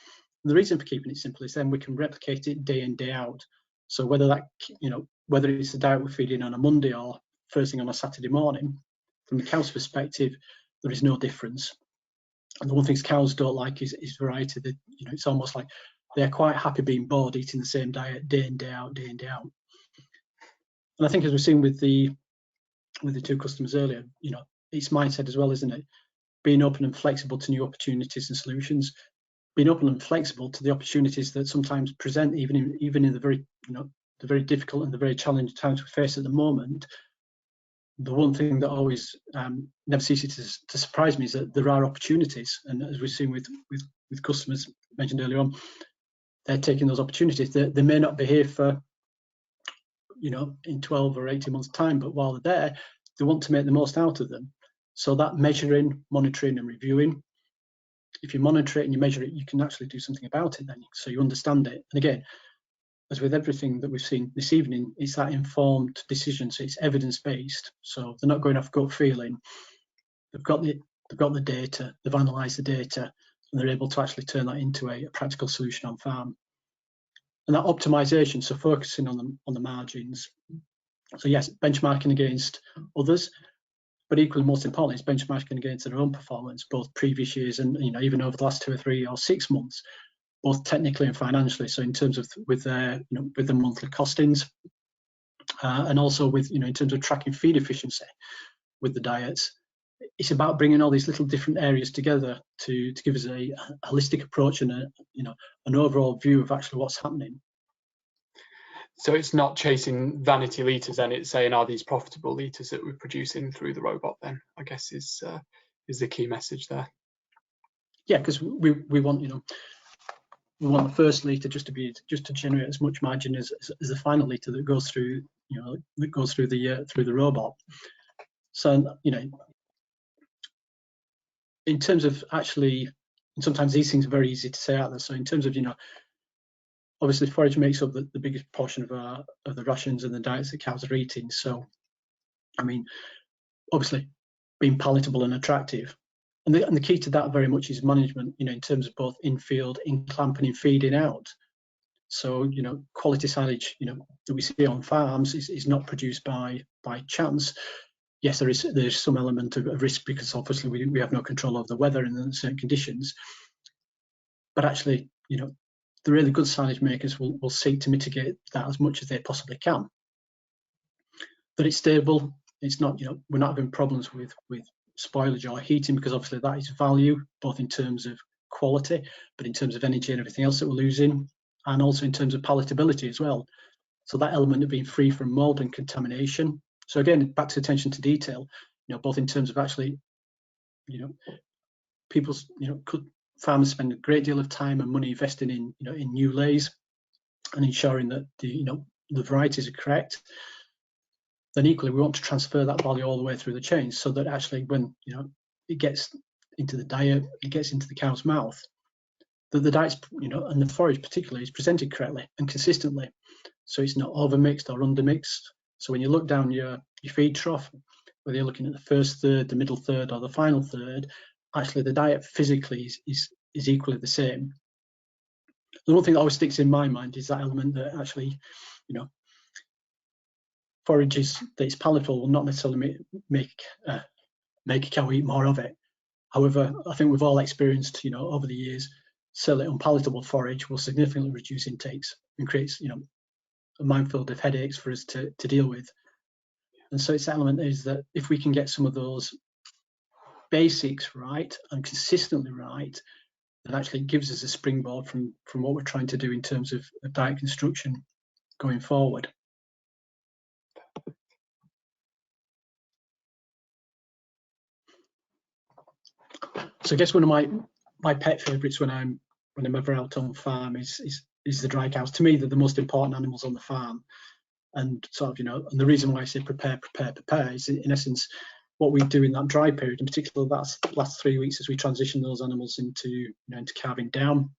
And the reason for keeping it simple is then we can replicate it day in, day out. So whether that, you know, whether it's the diet we're feeding on a Monday or first thing on a Saturday morning, from the cow's perspective, there is no difference. And the one thing cows don't like is variety. That, you know, it's almost like they're quite happy being bored, eating the same diet day in, day out, day in, day out. And I think, as we've seen with the two customers earlier, you know, it's mindset as well, isn't it? Being open and flexible to new opportunities and solutions, being open and flexible to the opportunities that sometimes present, even in the very, you know, the very difficult and the very challenging times we face at the moment. The one thing that always never ceases to surprise me is that there are opportunities, and as we've seen with customers mentioned earlier on, they're taking those opportunities. They may not be here for, you know, in 12 or 18 months' time, but while they're there, they want to make the most out of them. So that measuring, monitoring, and reviewing. If you monitor it and you measure it, you can actually do something about it then, so you understand it. And again, as with everything that we've seen this evening, it's that informed decision. So it's evidence-based. So they're not going off gut feeling. They've got the data. They've analysed the data, and they're able to actually turn that into a practical solution on farm. And that optimization, so focusing on the margins. So yes, benchmarking against others, but equally most importantly is benchmarking against their own performance, both previous years and, you know, even over the last 2 or 3 or 6 months, both technically and financially. So in terms of with their, you know, with the monthly costings, and also with, you know, in terms of tracking feed efficiency with the diets. It's about bringing all these little different areas together to give us a holistic approach and a, you know, an overall view of actually what's happening. So it's not chasing vanity litres, then it's saying, are these profitable litres that we're producing through the robot? Then I guess is the key message there. Yeah, because we want, you know, we want the first litre just to generate as much margin as the final litre that goes through, you know, that goes through the robot. So, you know, in terms of actually, and sometimes these things are very easy to say out there. So in terms of, you know, obviously forage makes up the biggest portion of the rations and the diets that cows are eating. So, I mean, obviously being palatable and attractive. And the key to that very much is management, you know, in terms of both in-field, in-clamping and feeding out. So, you know, quality silage, you know, that we see on farms is not produced by chance. Yes, there's some element of risk because obviously we have no control over the weather and certain conditions. But actually, you know, the really good silage makers will seek to mitigate that as much as they possibly can. That it's stable. It's not, you know, we're not having problems with spoilage or heating, because obviously that is value, both in terms of quality, but in terms of energy and everything else that we're losing, and also in terms of palatability as well. So that element of being free from mold and contamination. So again, back to attention to detail, you know, both in terms of actually, you know, people's, you know, farmers spend a great deal of time and money investing in, you know, in new lays and ensuring that the, you know, the varieties are correct. Then equally, we want to transfer that value all the way through the chain, so that actually when, you know, it gets into the diet, it gets into the cow's mouth, that the diet's, you know, and the forage particularly is presented correctly and consistently. So it's not overmixed or undermixed. So when you look down your feed trough, whether you're looking at the first third, the middle third, or the final third, actually the diet physically is equally the same. The one thing that always sticks in my mind is that element that actually, you know, forages that is palatable will not necessarily make a cow eat more of it. However, I think we've all experienced, you know, over the years, certainly unpalatable forage will significantly reduce intakes and creates, you know, a minefield of headaches for us to deal with. And so its element is that if we can get some of those basics right and consistently right, then actually it gives us a springboard from what we're trying to do in terms of diet construction going forward. So I guess one of my pet favourites when I'm ever out on farm is the dry cows. To me, they're the most important animals on the farm. And sort of, you know, and the reason why I say prepare is in essence what we do in that dry period, in particular that's last 3 weeks as we transition those animals into, you know, into calving down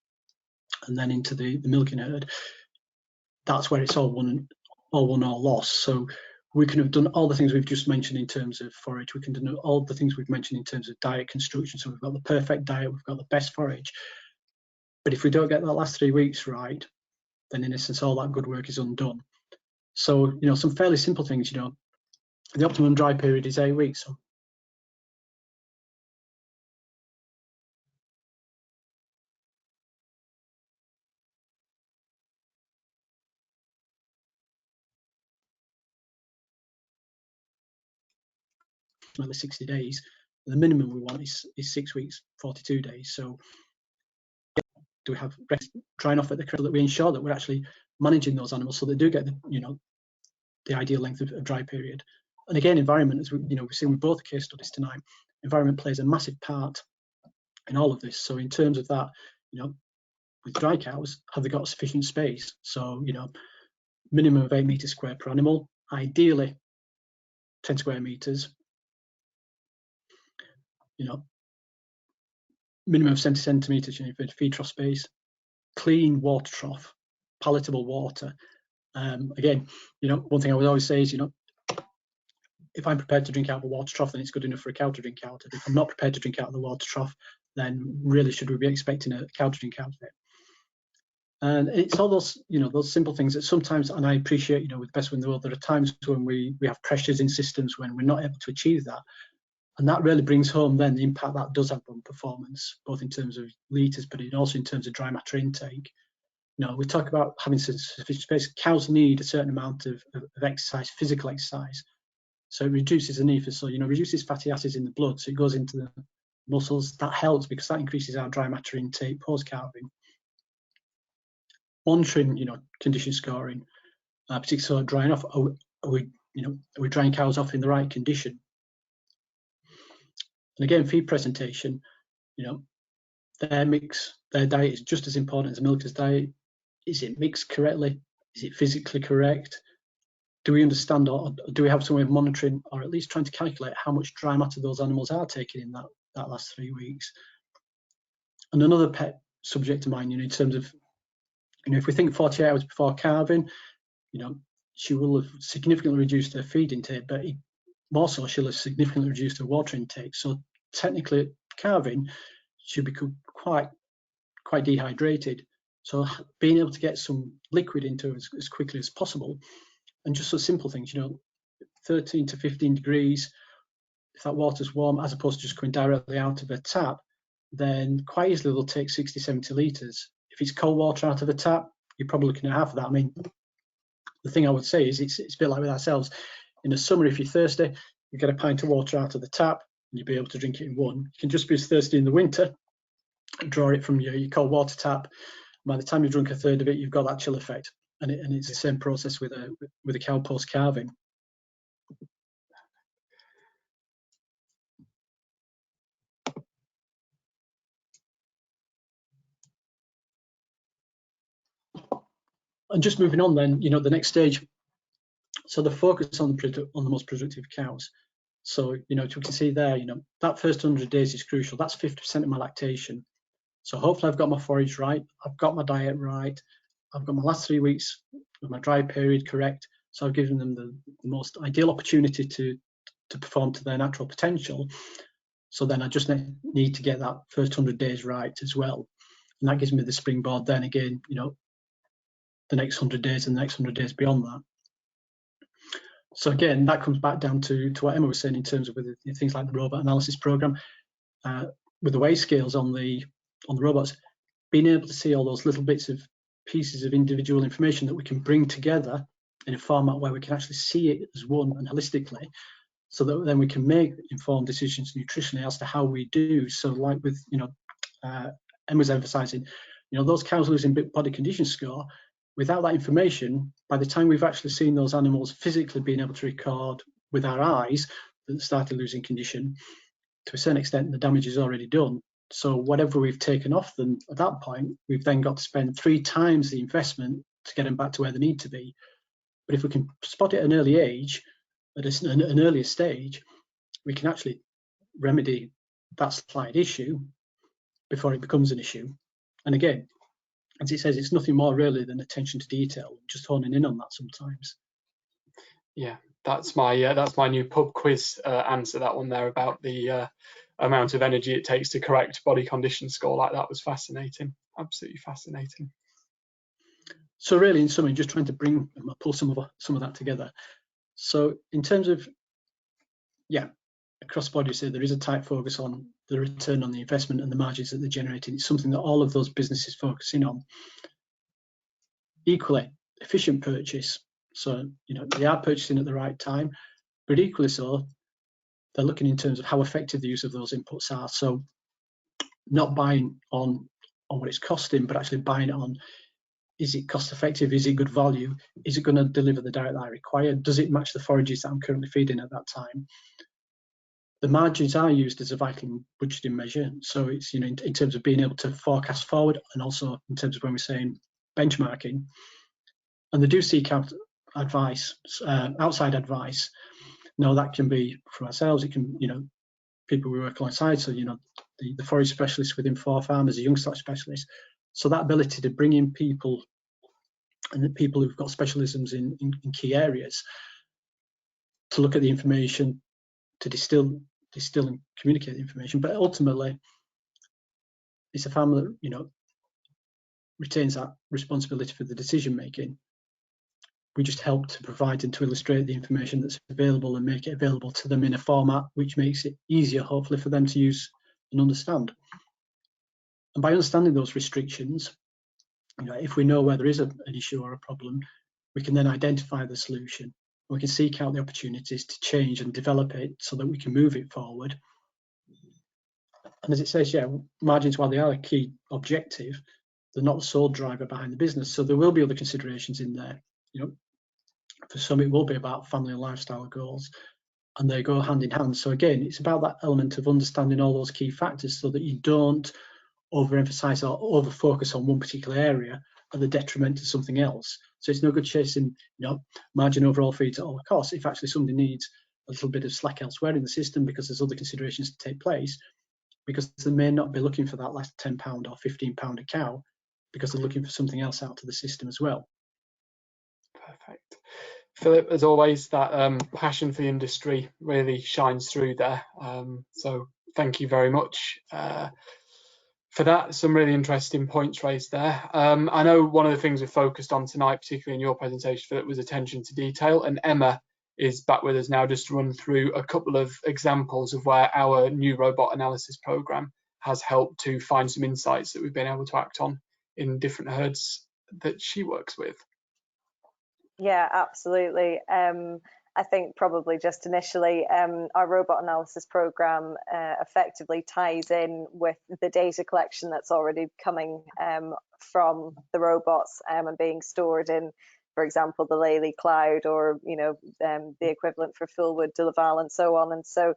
and then into the milking herd. That's where it's all won or lost. So we can have done all the things we've just mentioned in terms of forage. We can do all the things we've mentioned in terms of diet construction. So we've got the perfect diet, we've got the best forage. But if we don't get that last 3 weeks right, then in essence all that good work is undone. So, you know, some fairly simple things, you know, The optimum dry period is 8 weeks. So another 60 days. The minimum we want is 6 weeks, 42 days. So do we have drying off at the crest that we ensure that we're actually managing those animals so they do get the, you know, the ideal length of dry period. And again, environment, as we, you know, we've seen with both case studies tonight, environment plays a massive part in all of this. So in terms of that, you know, with dry cows, have they got sufficient space? So, you know, minimum of 8 meters square per animal, ideally 10 square meters, you know, minimum of 70 centimeters, you know, for feed trough space, clean water trough, palatable water. Again, you know, one thing I would always say is, you know, if I'm prepared to drink out of a water trough, then it's good enough for a cow to drink out of. If I'm not prepared to drink out of the water trough, then really should we be expecting a cow to drink out of it? And it's all those, you know, those simple things that sometimes, and I appreciate, you know, with the best in the world, there are times when we have pressures in systems when we're not able to achieve that. And that really brings home then the impact that does have on performance, both in terms of litres, but also in terms of dry matter intake. You know, we talk about having sufficient space. Cows need a certain amount of exercise, physical exercise. So it reduces the need for, so, you know, reduces fatty acids in the blood. So it goes into the muscles. That helps because that increases our dry matter intake post-calving. Monitoring, you know, condition scoring, particularly so drying off. Are we drying cows off in the right condition? And again, feed presentation, you know, their diet is just as important as a milker's diet. Is it mixed correctly? Is it physically correct? Do we understand, or do we have some way of monitoring, or at least trying to calculate how much dry matter those animals are taking in that last 3 weeks? And another pet subject of mine, you know, in terms of, you know, if we think 48 hours before calving, you know, she will have significantly reduced her feed intake, but more so, she'll have significantly reduced her water intake. So technically, calving should become quite dehydrated. So being able to get some liquid into her as quickly as possible, and just so simple things, you know, 13 to 15 degrees, if that water's warm, as opposed to just coming directly out of a tap, then quite easily they'll take 60, 70 litres. If it's cold water out of a tap, you're probably looking at half of that. I mean, the thing I would say is it's a bit like with ourselves. In the summer, if you're thirsty, you get a pint of water out of the tap, and you'll be able to drink it in one. You can just be as thirsty in the winter, and draw it from your cold water tap. By the time you've drunk a third of it, you've got that chill effect. And it's the same process with a cow post calving. And just moving on then, you know, the next stage. So the focus on the most productive cows. So, you know, as we can see there, you know, that first 100 days is crucial. That's 50% of my lactation. So hopefully I've got my forage right, I've got my diet right, I've got my last 3 weeks of my dry period correct. So I've given them the most ideal opportunity to perform to their natural potential. So then I just need to get that first 100 days right as well. And that gives me the springboard then again, you know, the next 100 days and the next 100 days beyond that. So again, that comes back down to what Emma was saying in terms of with things like the robot analysis program, with the weigh scales on the robots, being able to see all those little pieces of individual information that we can bring together in a format where we can actually see it as one and holistically, so that then we can make informed decisions nutritionally as to how we do. So like with, you know, Emma's emphasizing, you know, those cows losing body condition score, without that information, by the time we've actually seen those animals physically being able to record with our eyes that started losing condition, to a certain extent, the damage is already done. So whatever we've taken off them at that point, we've then got to spend 3 times the investment to get them back to where they need to be. But if we can spot it at an early age, at an earlier stage, we can actually remedy that slight issue before it becomes an issue. And again, as it says, it's nothing more really than attention to detail, just honing in on that sometimes. Yeah, that's my new pub quiz answer, that one there about the amount of energy it takes to correct body condition score. Like, that was fascinating, absolutely fascinating. So really, in summary, just trying to pull some of that together. So in terms of yeah, across the board, you say there is a tight focus on the return on the investment and the margins that they're generating. It's something that all of those businesses focusing on. Equally, efficient purchase. So, you know, they are purchasing at the right time, but equally so, they're looking in terms of how effective the use of those inputs are. So not buying on what it's costing, but actually buying it on, is it cost effective? Is it good value? Is it going to deliver the diet that I require? Does it match the forages that I'm currently feeding at that time? The margins are used as a vital budgeting measure. So it's, you know, in terms of being able to forecast forward, and also in terms of when we're saying benchmarking. And they do seek out advice, outside advice. Now that can be from ourselves, it can, you know, people we work alongside. So, you know, the forage specialists within ForFarmers, the young stock specialists. So that ability to bring in people, and the people who've got specialisms in key areas, to look at the information, to distill and communicate the information. But ultimately, it's a farmer that, you know, retains that responsibility for the decision making. We just help to provide and to illustrate the information that's available and make it available to them in a format which makes it easier, hopefully, for them to use and understand. And by understanding those restrictions, you know, if we know where there is an issue or a problem, we can then identify the solution. We can seek out the opportunities to change and develop it so that we can move it forward. And as it says, yeah, margins, while they are a key objective, they're not the sole driver behind the business. So there will be other considerations in there. You know, for some, it will be about family and lifestyle goals, and they go hand in hand. So again, it's about that element of understanding all those key factors so that you don't overemphasize or over-focus on one particular area at the detriment to something else. So it's no good chasing, you know, margin overall feeds at all costs if actually somebody needs a little bit of slack elsewhere in the system because there's other considerations to take place, because they may not be looking for that last £10 or £15 a cow because they're looking for something else out to the system as well. Perfect. Philip, as always, that passion for the industry really shines through there. So thank you very much for that. Some really interesting points raised there. I know one of the things we focused on tonight, particularly in your presentation, Philip, was attention to detail. And Emma is back with us now just to run through a couple of examples of where our new robot analysis program has helped to find some insights that we've been able to act on in different herds that she works with. Yeah, absolutely. I think probably just initially, our robot analysis program effectively ties in with the data collection that's already coming from the robots and being stored in, for example, the Lely cloud, or, you know, the equivalent for Fullwood, de Laval, and so on. And so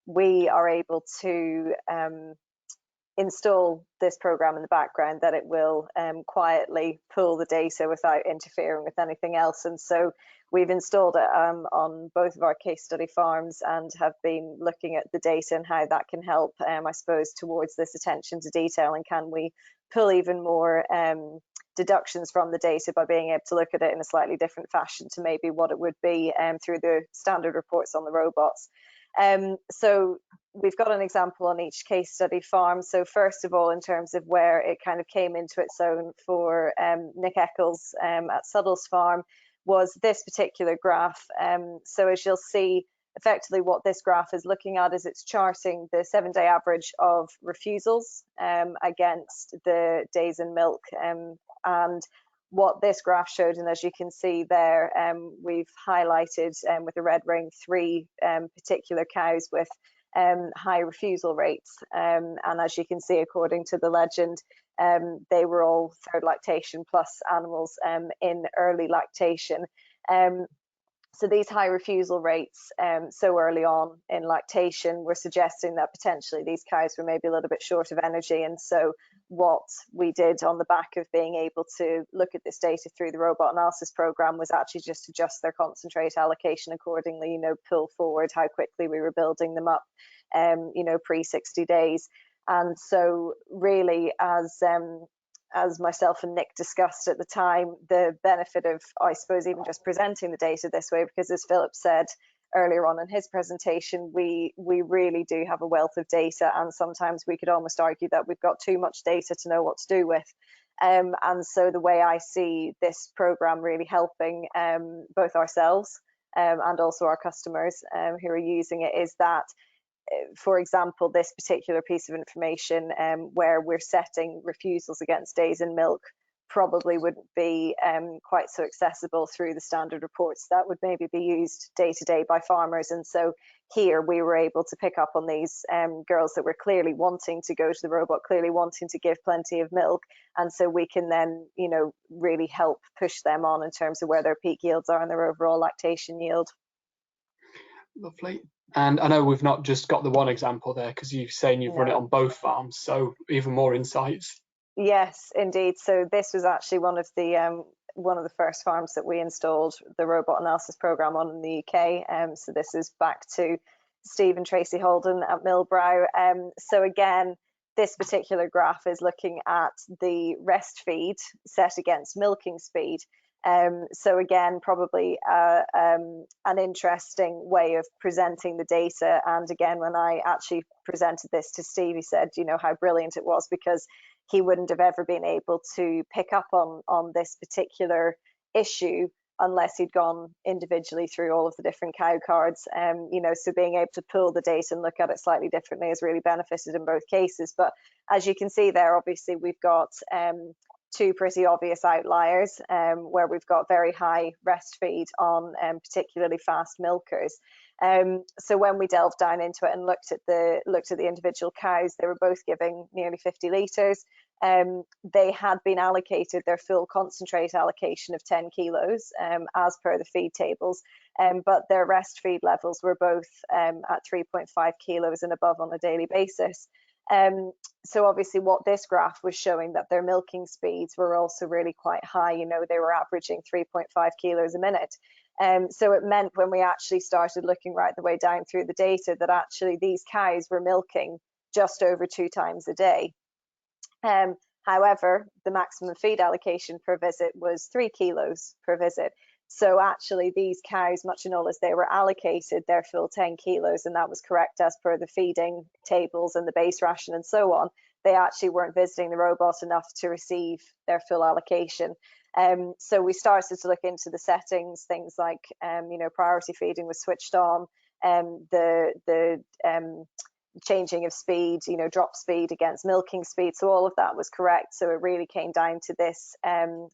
we are able to install this program in the background that it will quietly pull the data without interfering with anything else. And so we've installed it on both of our case study farms and have been looking at the data and how that can help, I suppose, towards this attention to detail. And can we pull even more deductions from the data by being able to look at it in a slightly different fashion to maybe what it would be through the standard reports on the robots. So we've got an example on each case study farm. So first of all, in terms of where it kind of came into its own for Nick Eccles at Sudells farm, was this particular graph. So as you'll see, effectively what this graph is looking at is it's charting the 7-day average of refusals against the days in milk. And what this graph showed, and as you can see there, we've highlighted with a red ring 3 particular cows with high refusal rates, and as you can see, according to the legend, they were all 3rd lactation plus animals in early lactation. So these high refusal rates so early on in lactation were suggesting that potentially these cows were maybe a little bit short of energy. And so what we did on the back of being able to look at this data through the robot analysis program was actually just adjust their concentrate allocation accordingly, you know, pull forward how quickly we were building them up, you know, pre 60 days. And so really, as myself and Nick discussed at the time, the benefit of, I suppose, even just presenting the data this way, because as Philip said earlier on in his presentation, we really do have a wealth of data, and sometimes we could almost argue that we've got too much data to know what to do with. And so the way I see this program really helping both ourselves and also our customers who are using it, is that, for example, this particular piece of information where we're setting refusals against days in milk probably wouldn't be quite so accessible through the standard reports that would maybe be used day to day by farmers. And so here we were able to pick up on these girls that were clearly wanting to go to the robot, clearly wanting to give plenty of milk, and so we can then, you know, really help push them on in terms of where their peak yields are and their overall lactation yield. Lovely. And I know we've not just got the one example there, because you're saying you've run it on both farms, so even more insights. Yes, indeed. So this was actually one of the first farms that we installed the robot analysis program on in the UK. So this is back to Steve and Tracy Holden at Millbrow. So again, this particular graph is looking at the rest feed set against milking speed. So again, probably an interesting way of presenting the data. And again, when I actually presented this to Steve, he said, you know, how brilliant it was, because he wouldn't have ever been able to pick up on this particular issue unless he'd gone individually through all of the different cow cards. You know, so being able to pull the data and look at it slightly differently has really benefited in both cases. But as you can see there, obviously we've got two pretty obvious outliers where we've got very high rest feed on particularly fast milkers. So when we delved down into it and looked at the individual cows, they were both giving nearly 50 litres. They had been allocated their full concentrate allocation of 10 kilos as per the feed tables, but their rest feed levels were both at 3.5 kilos and above on a daily basis. So obviously what this graph was showing, that their milking speeds were also really quite high. You know, they were averaging 3.5 kilos a minute. So it meant when we actually started looking right the way down through the data that actually these cows were milking just over 2 times a day. However, the maximum feed allocation per visit was 3 kilos per visit. So actually these cows, much and all as they were allocated their full 10 kilos, and that was correct as per the feeding tables and the base ration and so on, they actually weren't visiting the robot enough to receive their full allocation. So we started to look into the settings, things like, you know, priority feeding was switched on, the changing of speed, you know, drop speed against milking speed. So all of that was correct. So it really came down to this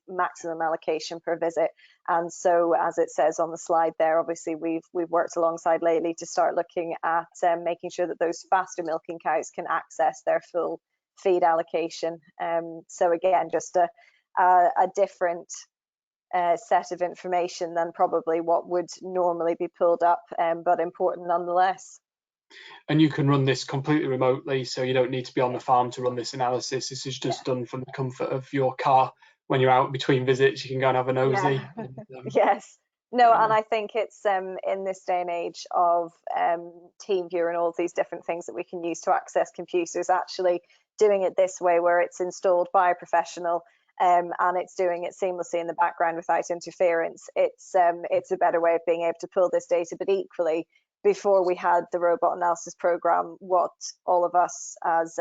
maximum allocation per visit. And so, as it says on the slide there, obviously we've worked alongside Lately to start looking at making sure that those faster milking cows can access their full feed allocation. So again, just a different set of information than probably what would normally be pulled up, but important nonetheless. And you can run this completely remotely, so you don't need to be on the farm to run this analysis. This is just done from the comfort of your car. When you're out between visits, you can go and have a nosy. Yeah. And, yes. No, and I think it's in this day and age of TeamViewer and all these different things that we can use to access computers, actually doing it this way where it's installed by a professional and it's doing it seamlessly in the background without interference. It's a better way of being able to pull this data. But equally, before we had the robot analysis program, what all of us as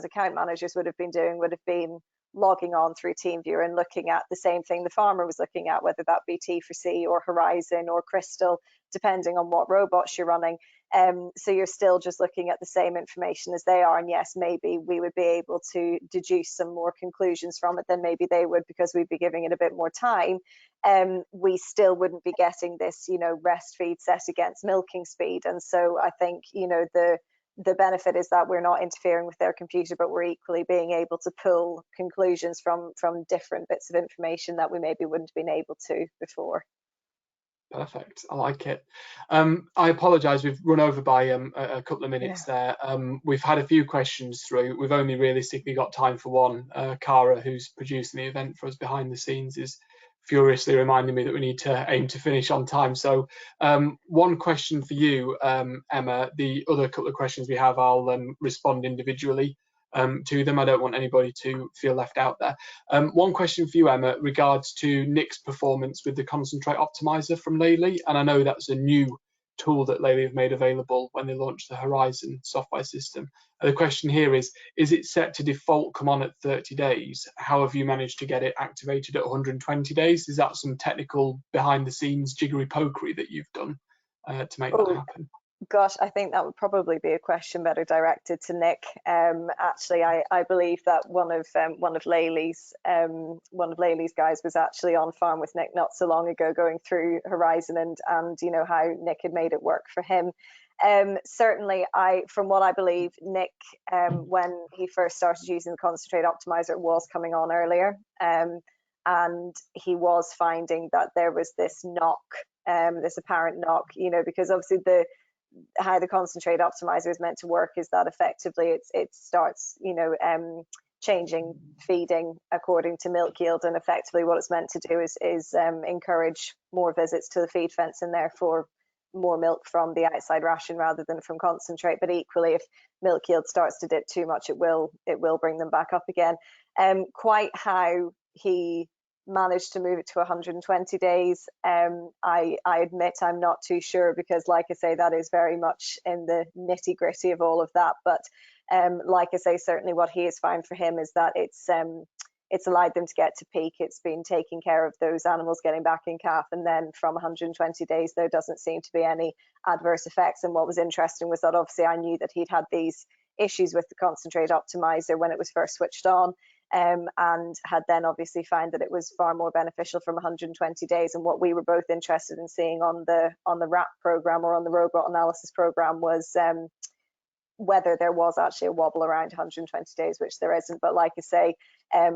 account managers would have been doing would have been logging on through TeamViewer and looking at the same thing the farmer was looking at, whether that be T4C or Horizon or Crystal, depending on what robots you're running. So you're still just looking at the same information as they are. And yes, maybe we would be able to deduce some more conclusions from it than maybe they would, because we'd be giving it a bit more time. We still wouldn't be getting this, you know, rest feed set against milking speed. And so I think, you know, the benefit is that we're not interfering with their computer, but we're equally being able to pull conclusions from different bits of information that we maybe wouldn't have been able to before. Perfect, I like it. I apologise, we've run over by a couple of minutes there. We've had a few questions through. We've only realistically got time for one. Cara, who's producing the event for us behind the scenes, is furiously reminding me that we need to aim to finish on time. So one question for you, Emma. The other couple of questions we have, I'll respond individually to them. I don't want anybody to feel left out there. One question for you, Emma, regards to Nick's performance with the concentrate optimizer from Lately, and I know that's a new tool that Lely have made available when they launched the Horizon software system. The question here is it set to default come on at 30 days? How have you managed to get it activated at 120 days? Is that some technical behind the scenes jiggery pokery that you've done to make that happen? Gosh, I think that would probably be a question better directed to Nick. Actually, I believe that one of Lely's guys was actually on farm with Nick not so long ago, going through Horizon and you know how Nick had made it work for him. Certainly, from what I believe, Nick, when he first started using the concentrate optimizer, it was coming on earlier, and he was finding that there was this knock, this apparent knock, you know, because obviously how the concentrate optimizer is meant to work is that effectively it starts, you know, changing feeding according to milk yield, and effectively what it's meant to do is encourage more visits to the feed fence and therefore more milk from the outside ration rather than from concentrate. But equally, if milk yield starts to dip too much, it will bring them back up again. Quite how he managed to move it to 120 days, I admit I'm not too sure, because like I say, that is very much in the nitty gritty of all of that. But like I say, certainly what he has found for him is that it's allowed them to get to peak. It's been taking care of those animals getting back in calf, and then from 120 days there doesn't seem to be any adverse effects. And what was interesting was that obviously I knew that he'd had these issues with the concentrate optimizer when it was first switched on, and had then obviously found that it was far more beneficial from 120 days. And what we were both interested in seeing on the RAP program, or on the robot analysis program, was whether there was actually a wobble around 120 days, which there isn't. But like I say,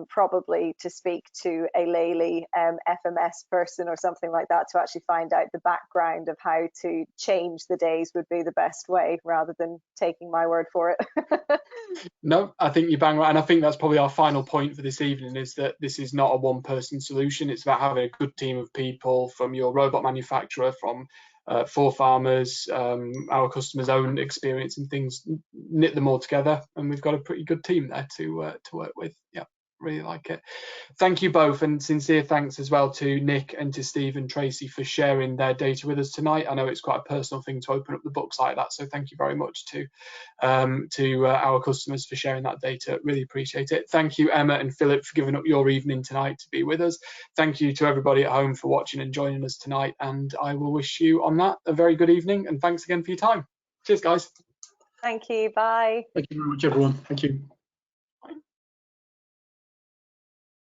probably to speak to a Lely FMS person or something like that to actually find out the background of how to change the days would be the best way, rather than taking my word for it. No, I think you bang right, and I think that's probably our final point for this evening, is that this is not a one-person solution. It's about having a good team of people from your robot manufacturer, from ForFarmers, our customers' own experience and things, knit them all together, and we've got a pretty good team there to work with. Yeah, really like it. Thank you both, and sincere thanks as well to Nick and to Steve and Tracy for sharing their data with us tonight. I know it's quite a personal thing to open up the books like that, so thank you very much to our customers for sharing that data. Really appreciate it. Thank you, Emma and Philip, for giving up your evening tonight to be with us. Thank you to everybody at home for watching and joining us tonight, and I will wish you on that a very good evening, and thanks again for your time. Cheers, guys. Thank you. Bye. Thank you very much, everyone. Thank you.